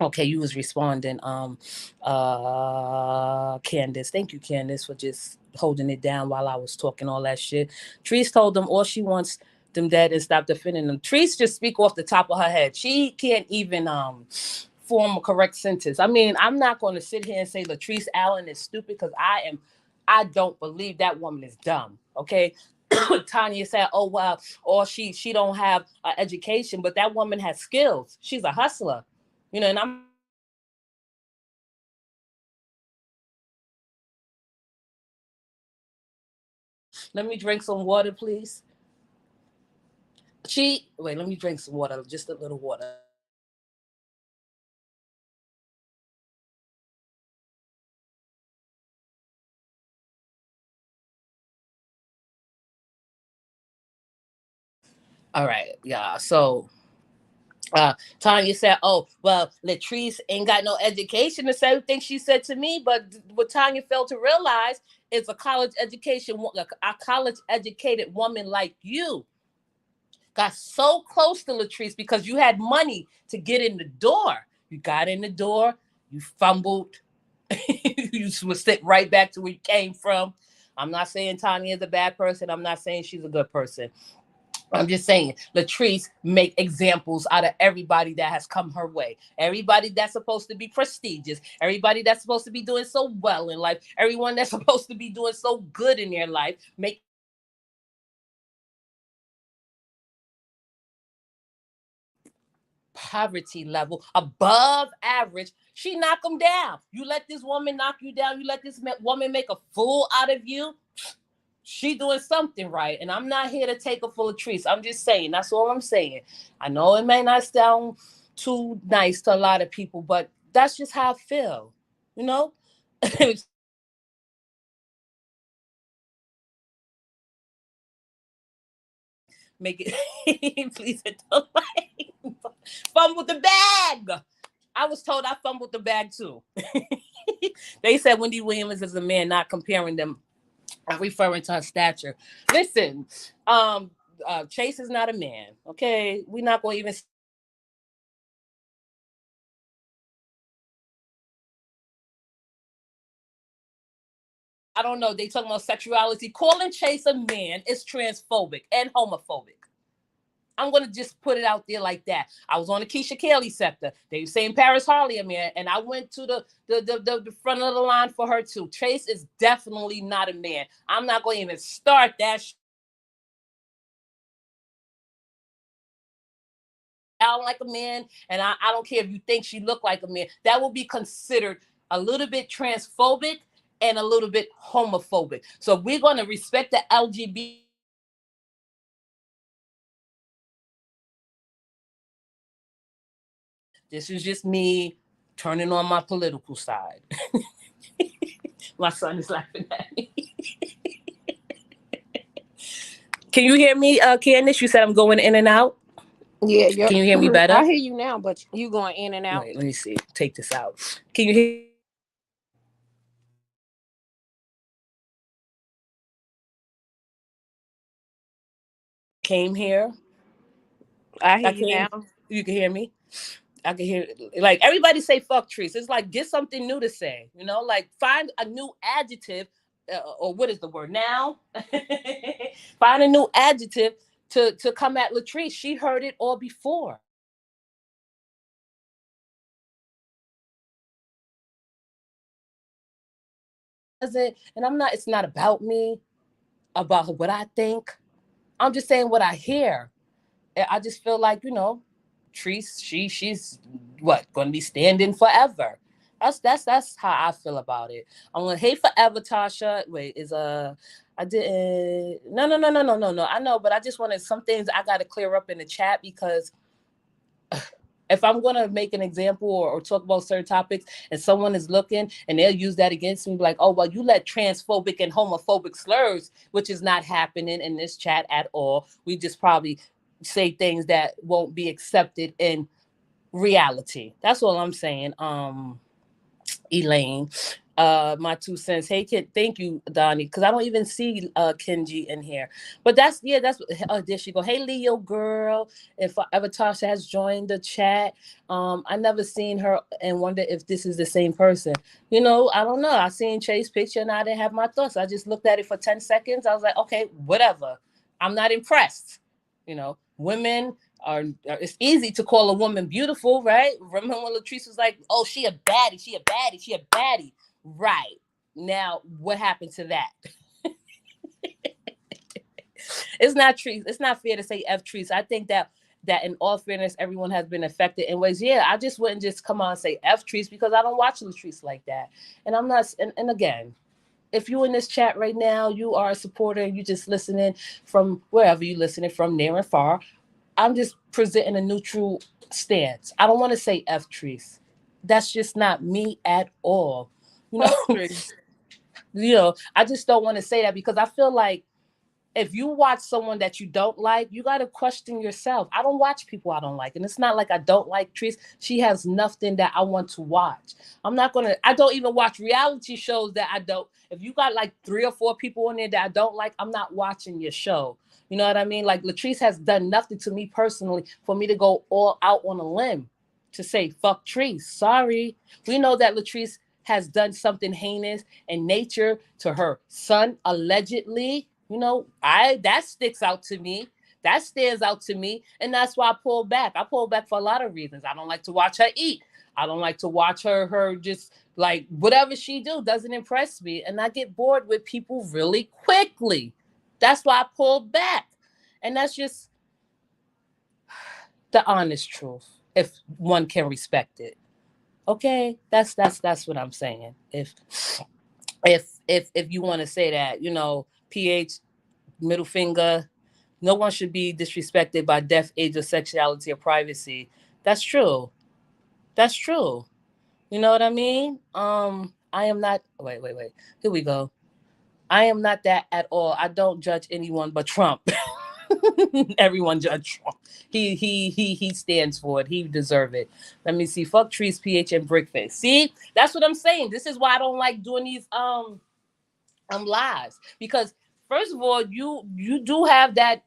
Okay, you was responding, Candace. Thank you, Candace, for just holding it down while I was talking all that shit. Treese told them all she wants them dead and stop defending them. Treese just speak off the top of her head. She can't even form a correct sentence. I mean, I'm not going to sit here and say Latrice Allen is stupid because I don't believe that woman is dumb. Okay. Tanya said, "Oh well," or she don't have education, but that woman has skills. She's a hustler, and I'm let me drink some water, please. Wait, let me drink some water, just a little water. All right, yeah. So Tanya said, "Oh, well, Latrice ain't got no education." The same thing she said to me, but what Tanya failed to realize is a college educated woman like you got so close to Latrice because you had money to get in the door. You got in the door, you fumbled, you would sit right back to where you came from. I'm not saying Tanya is a bad person. I'm not saying she's a good person. I'm just saying Latrice make examples out of everybody that has come her way. Everybody that's supposed to be prestigious. Everybody that's supposed to be doing so well in life. Everyone that's supposed to be doing so good in their life. Make poverty level above average. She knock them down. You let this woman knock you down. You let this woman make a fool out of you. She doing something right. And I'm not here to take her full of trees. I'm just saying. That's all I'm saying. I know it may not sound too nice to a lot of people, but that's just how I feel. You know? Make it please don't fumble the bag. I was told I fumbled the bag too. They said Wendy Williams is a man, not comparing them. I'm referring to her stature. Listen, Chase is not a man. Okay, we're not going to even. I don't know. They talking about sexuality. Calling Chase a man is transphobic and homophobic. I'm gonna just put it out there like that. I was on the Keisha Kelly sector. They were saying Paris Harley a man, and I went to the front of the line for her too. Chase is definitely not a man. I'm not going to even start that. Out like a man, and I don't care if you think she looked like a man. That will be considered a little bit transphobic and a little bit homophobic. So we're going to respect the LGBT. This is just me turning on my political side. My son is laughing at me. Can you hear me, Candice? You said I'm going in and out. Yeah, yep. Can you hear me better? I hear you now, but you going in and out. Wait, let me see. Take this out. Can you hear? Came here. I hear I you can. now. You can hear me. I can hear like everybody say fuck trees. It's like get something new to say. Like find a new adjective, or what is the word now? Find a new adjective to come at Latrice. She heard it all before. Doesn't, and I'm not. It's not about me, about what I think. I'm just saying what I hear. I just feel like Treese, she's what going to be standing forever. That's how I feel about it. I'm gonna hate forever, Tasha. Wait, I didn't. No. I know, but I just wanted some things I got to clear up in the chat because if I'm going to make an example or talk about certain topics and someone is looking and they'll use that against me, like, oh, well, you let transphobic and homophobic slurs, which is not happening in this chat at all. We just probably say things that won't be accepted in reality. That's all I'm saying. Elaine. My 2 cents. Hey, kid, thank you, Donnie, because I don't even see Kenji in here. But that's there she go. Hey, Leo girl. If ever Tasha has joined the chat, I never seen her and wonder if this is the same person. I don't know. I seen Chase picture and I didn't have my thoughts. I just looked at it for 10 seconds. I was like, okay, whatever. I'm not impressed. Women it's easy to call a woman beautiful, right? Remember when Latrice was like, oh, she a baddie, she a baddie, she a baddie. Right. Now, what happened to that? It's not fair to say F Trees. I think that in all fairness, everyone has been affected in ways. Yeah, I just wouldn't just come on and say F Trees because I don't watch Latrice like that. And I'm not and again, if you're in this chat right now, you are a supporter, you just listening from wherever you listening from, near and far. I'm just presenting a neutral stance. I don't want to say F Trees. That's just not me at all. You Fuck know, trees. I just don't want to say that because I feel like if you watch someone that you don't like, you got to question yourself. I don't watch people I don't like. And it's not like I don't like Trees. She has nothing that I want to watch. I don't even watch reality shows that I don't. If you got like 3 or 4 people on there that I don't like, I'm not watching your show. You know what I mean? Like Latrice has done nothing to me personally for me to go all out on a limb to say, fuck Trees. Sorry. We know that Latrice has done something heinous in nature to her son, allegedly. I that sticks out to me. That stands out to me. And that's why I pull back. I pull back for a lot of reasons. I don't like to watch her eat. I don't like to watch her just like whatever she do doesn't impress me. And I get bored with people really quickly. That's why I pull back. And that's just the honest truth. If one can respect it. Okay? That's what I'm saying. If you want to say that, PH middle finger. No one should be disrespected by death, age, or sexuality or privacy. That's true. That's true. You know what I mean? I am not. Wait. Here we go. I am not that at all. I don't judge anyone but Trump. Everyone judge Trump. He stands for it. He deserve it. Let me see. Fuck trees, pH, and brickface. See, that's what I'm saying. This is why I don't like doing these lives because first of all you do have that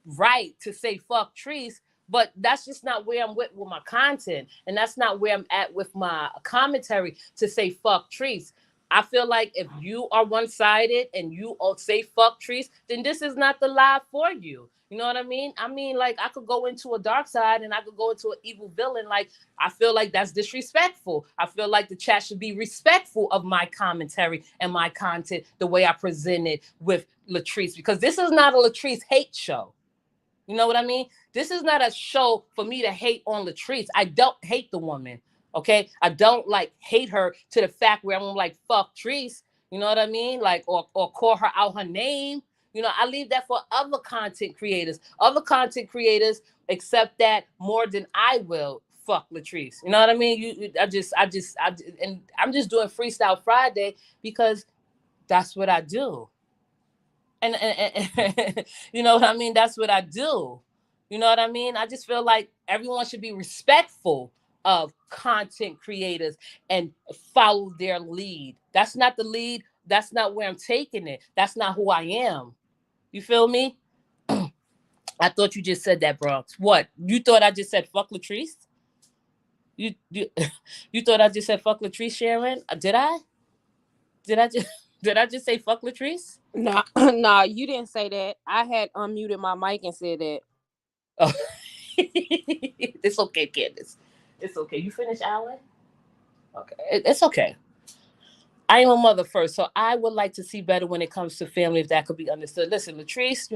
right to say fuck trees, but that's just not where I'm with my content, and that's not where I'm at with my commentary to say fuck trees. I feel like if you are one-sided and you all say fuck trees, then this is not the live for you. You know what I mean? I mean, like I could go into a dark side and I could go into an evil villain. Like I feel like that's disrespectful. I feel like the chat should be respectful of my commentary and my content, the way I present it with Latrice, because this is not a Latrice hate show. You know what I mean? This is not a show for me to hate on Latrice. I don't hate the woman. Okay. I don't like hate her to the fact where I'm like, fuck Treese. You know what I mean? Like, or call her out her name. I leave that for other content creators. Other content creators accept that more than I will. Fuck Latrice. You know what I mean? And I'm just doing Freestyle Friday because that's what I do. And you know what I mean? That's what I do. You know what I mean? I just feel like everyone should be respectful of content creators and follow their lead. That's not the lead. That's not where I'm taking it. That's not who I am. You feel me? I thought you just said that, Bronx. What? You thought I just said fuck Latrice? You you thought I just said fuck Latrice, Sharon? Did I? Did I just did I just say fuck Latrice? No, no, you didn't say that. I had unmuted my mic and said that. Oh. It's okay, Candace. It's okay. You finished, Alan? Okay. It's okay. I am a mother first, so I would like to see better when it comes to family, if that could be understood. Listen, Latrice,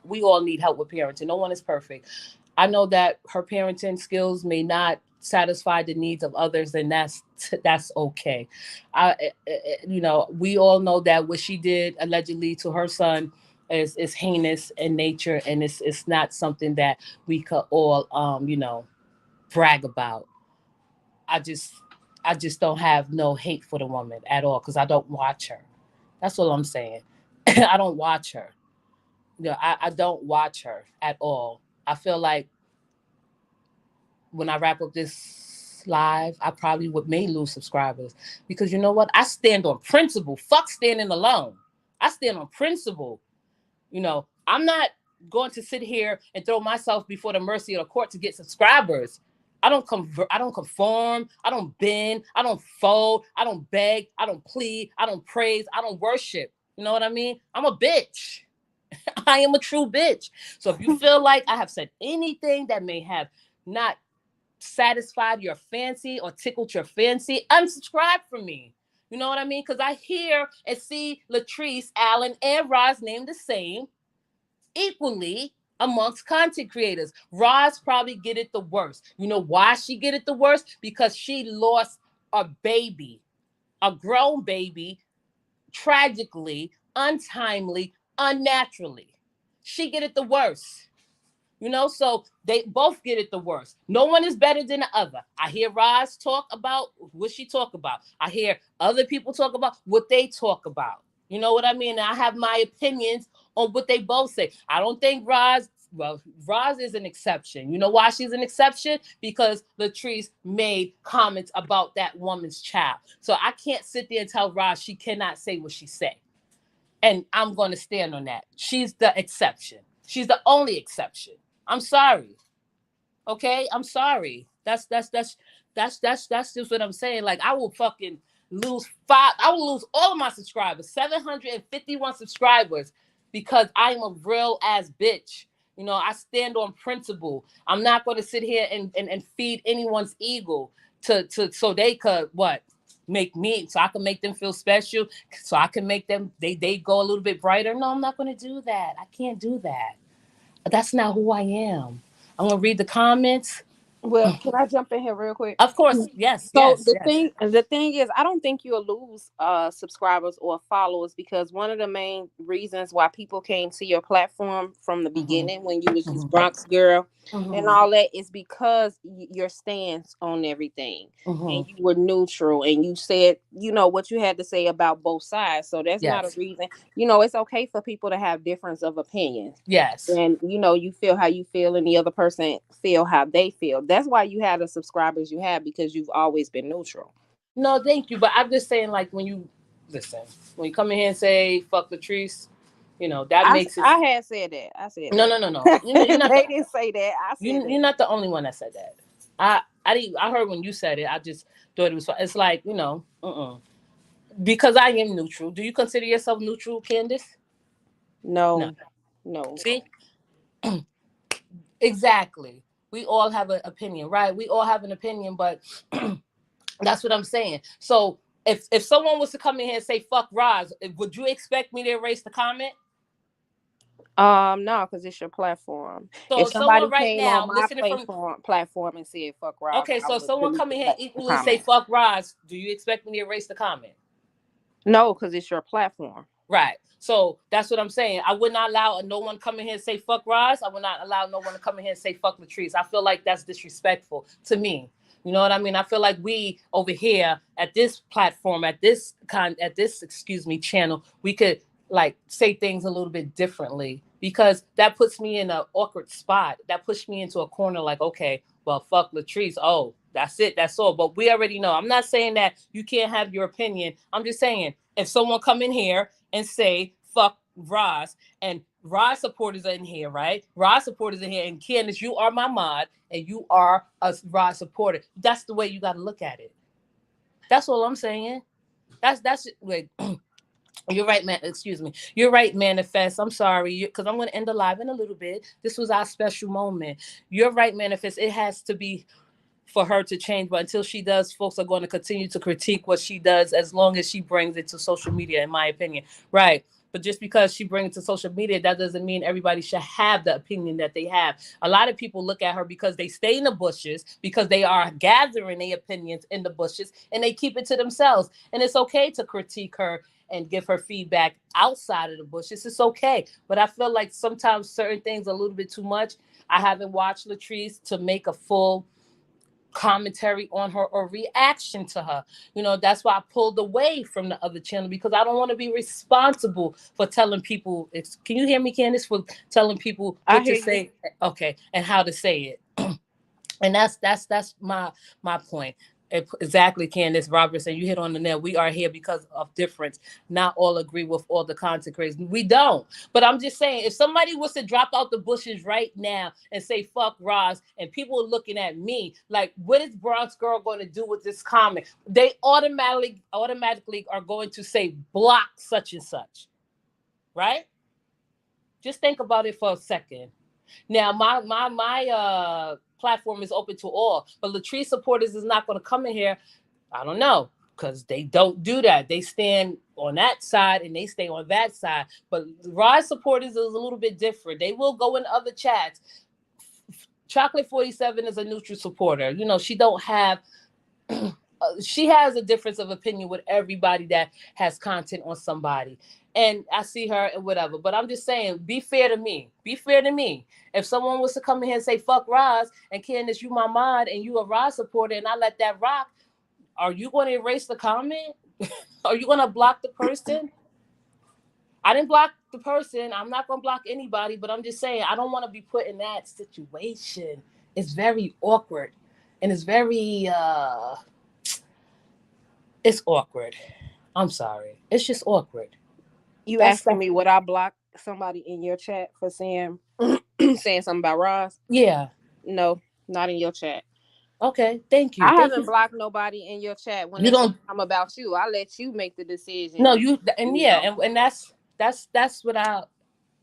we all need help with parenting. No one is perfect. I know that her parenting skills may not satisfy the needs of others, and that's okay. We all know that what she did allegedly to her son is heinous in nature, and it's not something that we could all brag about. I just I just don't have no hate for the woman at all because I don't watch her. That's all I'm saying. I don't watch her. I don't watch her at all. I feel like when I wrap up this live, I probably may lose subscribers because you know what? I stand on principle. Fuck standing alone. I stand on principle. I'm not going to sit here and throw myself before the mercy of the court to get subscribers. I don't convert. I don't conform. I don't bend. I don't fold. I don't beg. I don't plead. I don't praise. I don't worship. You know what I mean? I'm a bitch. I am a true bitch. So if you feel like I have said anything that may have not satisfied your fancy or tickled your fancy, unsubscribe from me. You know what I mean? Because I hear and see Latrice, Allen, and Roz named the same equally amongst content creators. Roz probably get it the worst. You know why she get it the worst? Because she lost a baby, a grown baby, tragically, untimely, unnaturally. She get it the worst. So they both get it the worst. No one is better than the other. I hear Roz talk about what she talk about. I hear other people talk about what they talk about. You know what I mean? I have my opinions on what they both say. I don't think Roz is an exception. You know why she's an exception? Because Latrice made comments about that woman's child. So I can't sit there and tell Roz she cannot say what she said. And I'm going to stand on that. She's the exception. She's the only exception. I'm sorry. Okay, I'm sorry. That's just what I'm saying. Like I will fucking lose five. I will lose all of my subscribers, 751 subscribers, because I'm a real ass bitch. I stand on principle. I'm not going to sit here and feed anyone's ego to so they could what make me so I can make them feel special, so I can make them they go a little bit brighter. No, I'm not going to do that. I can't do that. That's not who I am. I'm gonna read the comments. Well, can I jump in here real quick? Of course, yes, So yes, the yes. thing is, I don't think you'll lose subscribers or followers because one of the main reasons why people came to your platform from the beginning when you was this Bronx girl and all that is because your stance on everything and you were neutral and you said what you had to say about both sides. So that's not a Yes, reason. It's okay for people to have difference of opinions. yes. And you feel how you feel and the other person feel how they feel. That's why you have the subscribers you have because you've always been neutral. No, thank you. But I'm just saying, like, when you come in here and say "fuck Latrice," that makes it. I had said that. I said No, that. no, no, no. You're not the They didn't say that. I said you're that. not the only one that said that. I didn't. I heard when you said it. I just thought it was. It's like because I am neutral. Do you consider yourself neutral, Candace? No. No, no. See, exactly. We all have an opinion, right? We all have an opinion, but that's what I'm saying. So if someone was to come in here and say "fuck Roz," would you expect me to erase the comment? No, because it's your platform. So If if someone somebody right came on now my listening from platform and said "fuck Rob," okay, I so if would someone delete come in here the equally say comment. "fuck Roz," do you expect me to erase the comment? No, because it's your platform. Right. So that's what I'm saying. I would not allow no one come in here and say "fuck Roz." I would not allow no one to come in here and say "fuck Latrice." I feel like that's disrespectful to me. You know what I mean? I feel like we over here at this platform, excuse me, channel, we could like say things a little bit differently because that puts me in an awkward spot. That pushed me into a corner like, okay, well, fuck Latrice. Oh, that's it. That's all. But we already know. I'm not saying that you can't have your opinion. I'm just saying if someone come in here and say, fuck Roz, and Roz supporters are in here, right? Roz supporters in here, and Candace, you are my mod, and you are a Roz supporter. That's the way you got to look at it. That's all I'm saying. That's wait. You're right, man. Excuse me. You're right, Manifest. I'm sorry, because I'm going to end the live in a little bit. This was our special moment. You're right, Manifest. It has to be for her to change, but until she does, folks are going to continue to critique what she does as long as she brings it to social media, in my opinion. Right. But just because she brings it to social media, that doesn't mean everybody should have the opinion that they have. A lot of people look at her because they stay in the bushes, because they are gathering their opinions in the bushes, and they keep it to themselves. And it's okay to critique her and give her feedback outside of the bushes. It's okay. But I feel like sometimes certain things are a little bit too much. I haven't watched Latrice to make a full commentary on her or reaction to her. That's why I pulled away from the other channel, because I don't want to be responsible for telling people. Can you hear me, Candace? For telling people I what to hear you. say, okay, and how to say it. And that's my point. Exactly, Candace Robertson. You hit on the nail. We are here because of difference. Not all agree with all the content creators. We don't. But I'm just saying, if somebody was to drop out the bushes right now and say "fuck Roz," and people are looking at me like, "What is Bronx Girl going to do with this comment?" They automatically are going to say "block such and such." Right? Just think about it for a second. Now, my platform is open to all, but Latrice supporters is not going to come in here. I don't know, because they don't do that. They stand on that side and they stay on that side. But Rise supporters is a little bit different. They will go in other chats. Chocolate 47 is a neutral supporter. She don't have she has a difference of opinion with everybody that has content on somebody. And I see her and whatever. But I'm just saying, be fair to me. Be fair to me. If someone was to come in here and say, "fuck Roz," and Candace, you my mod, and you a Roz supporter, and I let that rock, are you going to erase the comment? Are you going to block the person? I didn't block the person. I'm not going to block anybody, but I'm just saying, I don't want to be put in that situation. It's very awkward. And it's awkward. I'm sorry. It's just awkward. You That's asking that. me would I block somebody in your chat for saying saying something about Ross? Yeah. No, not in your chat. Okay. Thank you. I Thank haven't you. blocked nobody in your chat when You it's don't. I'm about you. I let you make the No. decision. You. And You yeah. know. And that's what I.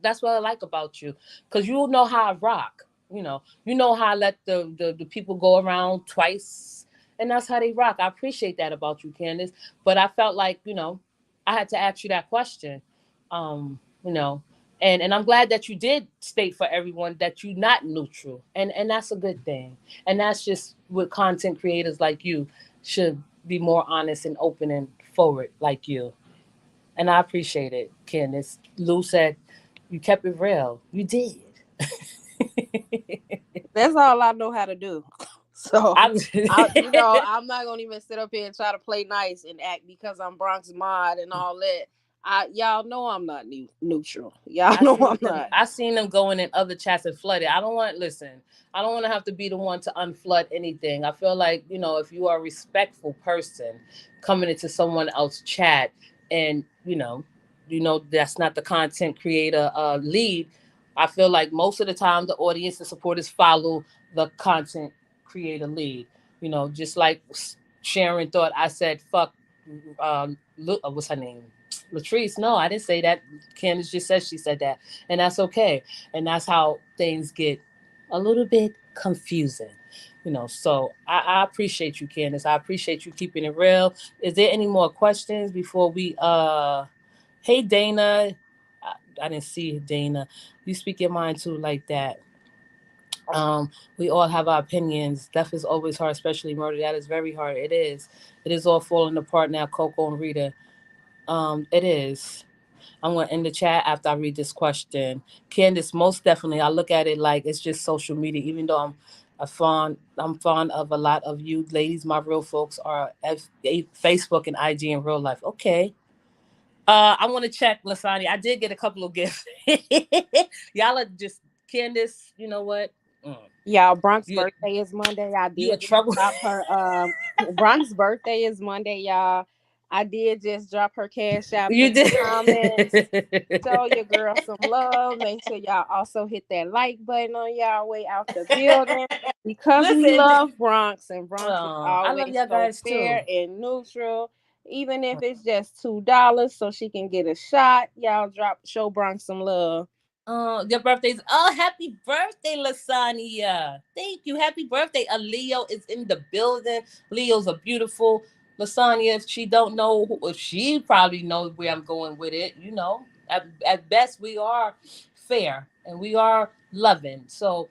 That's what I like about you, because you know how I rock. You know how I let the people go around twice, and that's how they rock. I appreciate that about you, Candace. But I felt like I had to ask you that question. Um, you know, and I'm glad that you did state for everyone that you're not neutral, and that's a good thing. And that's just what content creators like you should be more honest and open and forward like you. And I appreciate it, Candace. Lou said you kept it real. You did. That's all I know how to do. So I'm I'm not gonna even sit up here and try to play nice and act because I'm Bronx mod and all that. Y'all know I'm not neutral. Y'all I know seen I'm them. not. I seen them going in other chats and flooded. I don't want listen. I don't want to have to be the one to unflood anything. I feel like if you are a respectful person coming into someone else's chat, and that's not the content creator lead. I feel like most of the time the audience and supporters follow the content creator lead. Just like Sharon thought I said fuck. What's her name? Latrice. No, I didn't say that. Candace just said she said that, and that's okay. And that's how things get a little bit confusing. So I appreciate you, Candace. I appreciate you keeping it real. Is there any more questions before we hey Dana. I didn't see Dana. You speak your mind too like that. We all have our opinions. Death is always hard, especially murder. That is very hard. It is. It is all falling apart now, Coco and Rita. It is. I'm gonna end the chat after I read this question. Candace, most definitely. I look at it like it's just social media. Even though I'm fond of a lot of you ladies. My real folks are Facebook and IG in real life. Okay. I want to check Lasani. I did get a couple of gifts. Y'all are just Candace. You know what? Mm. Y'all, Bronx You birthday is Monday. I you a did just trouble. drop her. Bronx birthday is Monday, y'all. I did just drop her cash app You in the did. comments. Show your girl some love. Make sure y'all also hit that like button on y'all way out the building. Because we Listen. love Bronx, and Bronx is Oh, I love always y'all so guys too. fair and neutral. Even if it's just $2 so she can get a shot, y'all show Bronx some love. Oh, your birthday's. Oh, happy birthday, Lasagna. Thank you. Happy birthday. A Leo is in the building. Leos are beautiful. Lasagna, if she don't know, if she probably knows where I'm going with it, at best we are fair and we are loving. So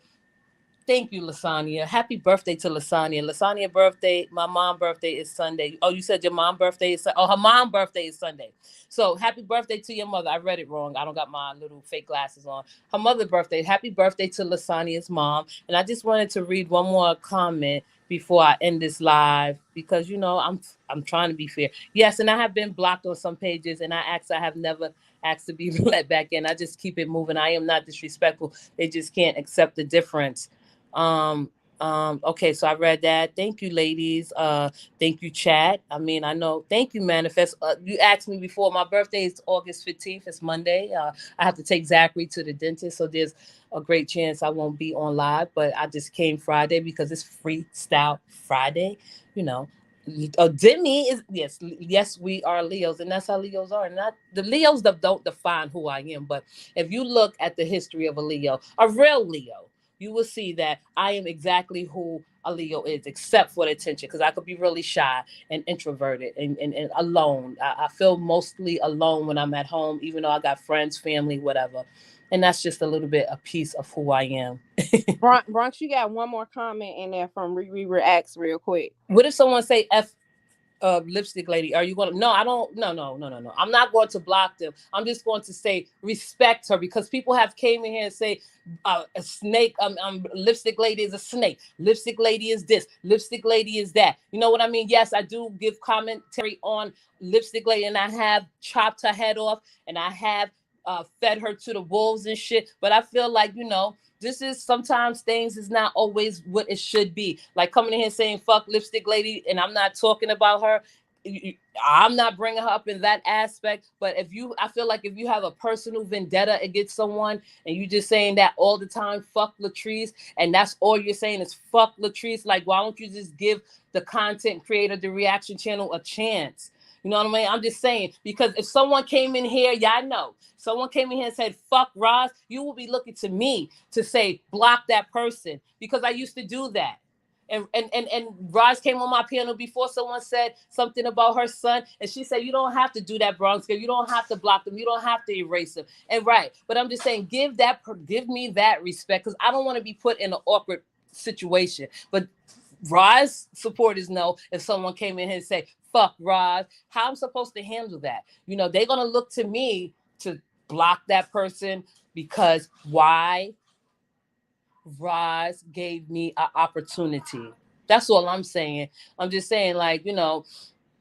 thank you, Lasagna. Happy birthday to Lasagna. Lasagna birthday, my mom birthday is Sunday. Oh, you said your mom birthday is her mom birthday is Sunday. So happy birthday to your mother. I read it wrong. I don't got my little fake glasses on. Her mother birthday. Happy birthday to Lasagna's mom. And I just wanted to read one more comment before I end this live because I'm trying to be fair. Yes, and I have been blocked on some pages and I have never asked to be let back in. I just keep it moving. I am not disrespectful. They just can't accept the difference. um okay, so I read that. Thank you, ladies. Thank you, chat. I mean, I know. Thank you, Manifest. You asked me before. My birthday is August 15th. It's Monday. I have to take Zachary to the dentist, so there's a great chance I won't be on live. But I just came Friday because it's Freestyle Friday. You know, Demi is yes, we are Leos, and that's how Leos are. Not the Leos that don't define who I am, but if you look at the history of a Leo, a real Leo, you will see that I am exactly who a Leo is, except for the attention, because I could be really shy and introverted and alone. I feel mostly alone when I'm at home, even though I got friends, family, whatever. And that's just a little bit a piece of who I am. Bronx, you got one more comment in there from Riri Reacts real quick. What if someone say F lipstick lady, are you going to? No, I don't. No, no, no, no, no. I'm not going to block them. I'm just going to say respect her because people have came in here and say a snake. Lipstick lady is a snake. Lipstick lady is this. Lipstick lady is that. You know what I mean? Yes, I do give commentary on lipstick lady, and I have chopped her head off, and I have fed her to the wolves and shit. But I feel like this is sometimes things is not always what it should be. Like coming in here saying fuck lipstick lady, and I'm not talking about her. I'm not bringing her up in that aspect. But I feel like if you have a personal vendetta against someone and you just saying that all the time, fuck Latrice, and that's all you're saying is fuck Latrice. Like, why don't you just give the content creator, the reaction channel, a chance? You know what I mean? I'm just saying, because if someone came in here, y'all know, someone came in here and said, fuck Roz, you will be looking to me to say, block that person, because I used to do that. And Roz came on my panel before someone said something about her son, and she said, you don't have to do that, Bronx girl. You don't have to block them. You don't have to erase them. And right, but I'm just saying, give me that respect, because I don't want to be put in an awkward situation. But Roz supporters know if someone came in here and say, fuck Roz, how I'm supposed to handle that. They're going to look to me to block that person because why? Roz gave me an opportunity. That's all I'm saying. I'm just saying, like,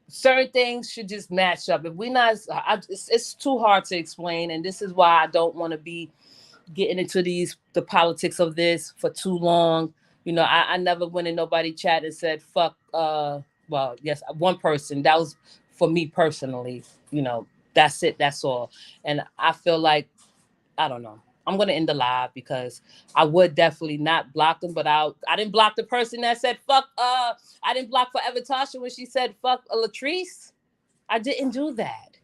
certain things should just match up. If we not, it's too hard to explain. And this is why I don't want to be getting into the politics of this for too long. I never went in nobody chat and said fuck. Well, yes, one person, that was for me personally. That's it. That's all. And I feel like, I don't know. I'm gonna end the live because I would definitely not block them, but I didn't block the person that said fuck. I didn't block Forever Tasha when she said fuck Latrice. I didn't do that.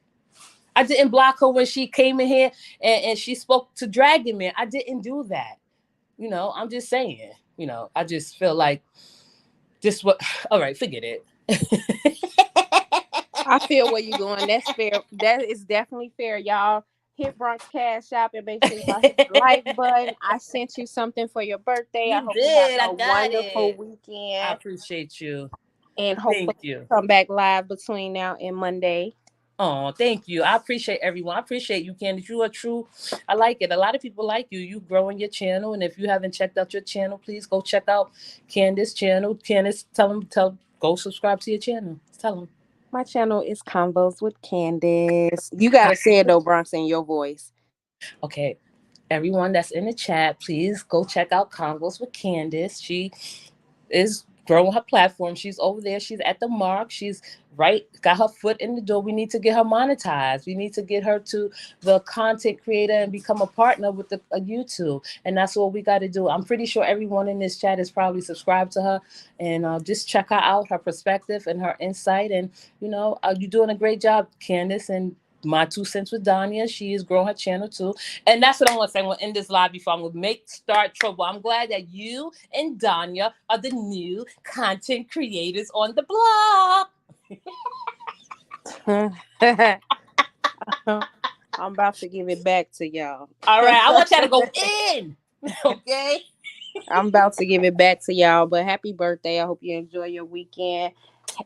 I didn't block her when she came in here and she spoke to Dragon Man. I didn't do that. I'm just saying. I just feel like this what. All right, forget it. I feel where you're going. That's fair. That is definitely fair, y'all. Hit Bronx Cash App and make sure y'all hit the like button. I sent you something for your birthday. I You hope you have did. I a got wonderful it. I weekend. appreciate you. And Thank hopefully you. come back live between now and Monday. Oh, thank you. I appreciate everyone. I appreciate you, Candace. You are true. I like it. A lot of people like you. You growing your channel, and if you haven't checked out your channel, please go check out Candace's channel. Candace, go subscribe to your channel. Tell them. My channel is Convos with Candace. You gotta say it though, Bronx, in your voice. Okay, everyone that's in the chat, please go check out Convos with Candace. She is growing her platform. She's over there. She's at the mark. She's right, got her foot in the door. We need to get her monetized. We need to get her to the content creator and become a partner with the YouTube. And that's what we got to do. I'm pretty sure everyone in this chat is probably subscribed to her, and just check her out, her perspective and her insight. And you're doing a great job, Candace. And my 2 cents with Danya. She is growing her channel too. And that's what I want to say. I'm going to end this live before I'm going to start trouble. I'm glad that you and Danya are the new content creators on the block. I'm about to give it back to y'all. All right. I want y'all to go in. Okay. I'm about to give it back to y'all. But happy birthday. I hope you enjoy your weekend.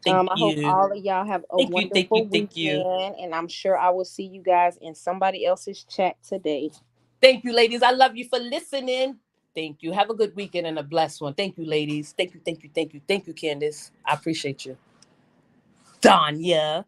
Thank I hope you. all of y'all have a Thank you. Thank wonderful you. Thank you. weekend. And I'm sure I will see you guys in somebody else's chat today. Thank you, ladies. I love you for listening. Thank you. Have a good weekend and a blessed one. Thank you, ladies. Thank you. Thank you. Thank you. Thank you, Candace. I appreciate you. Danya.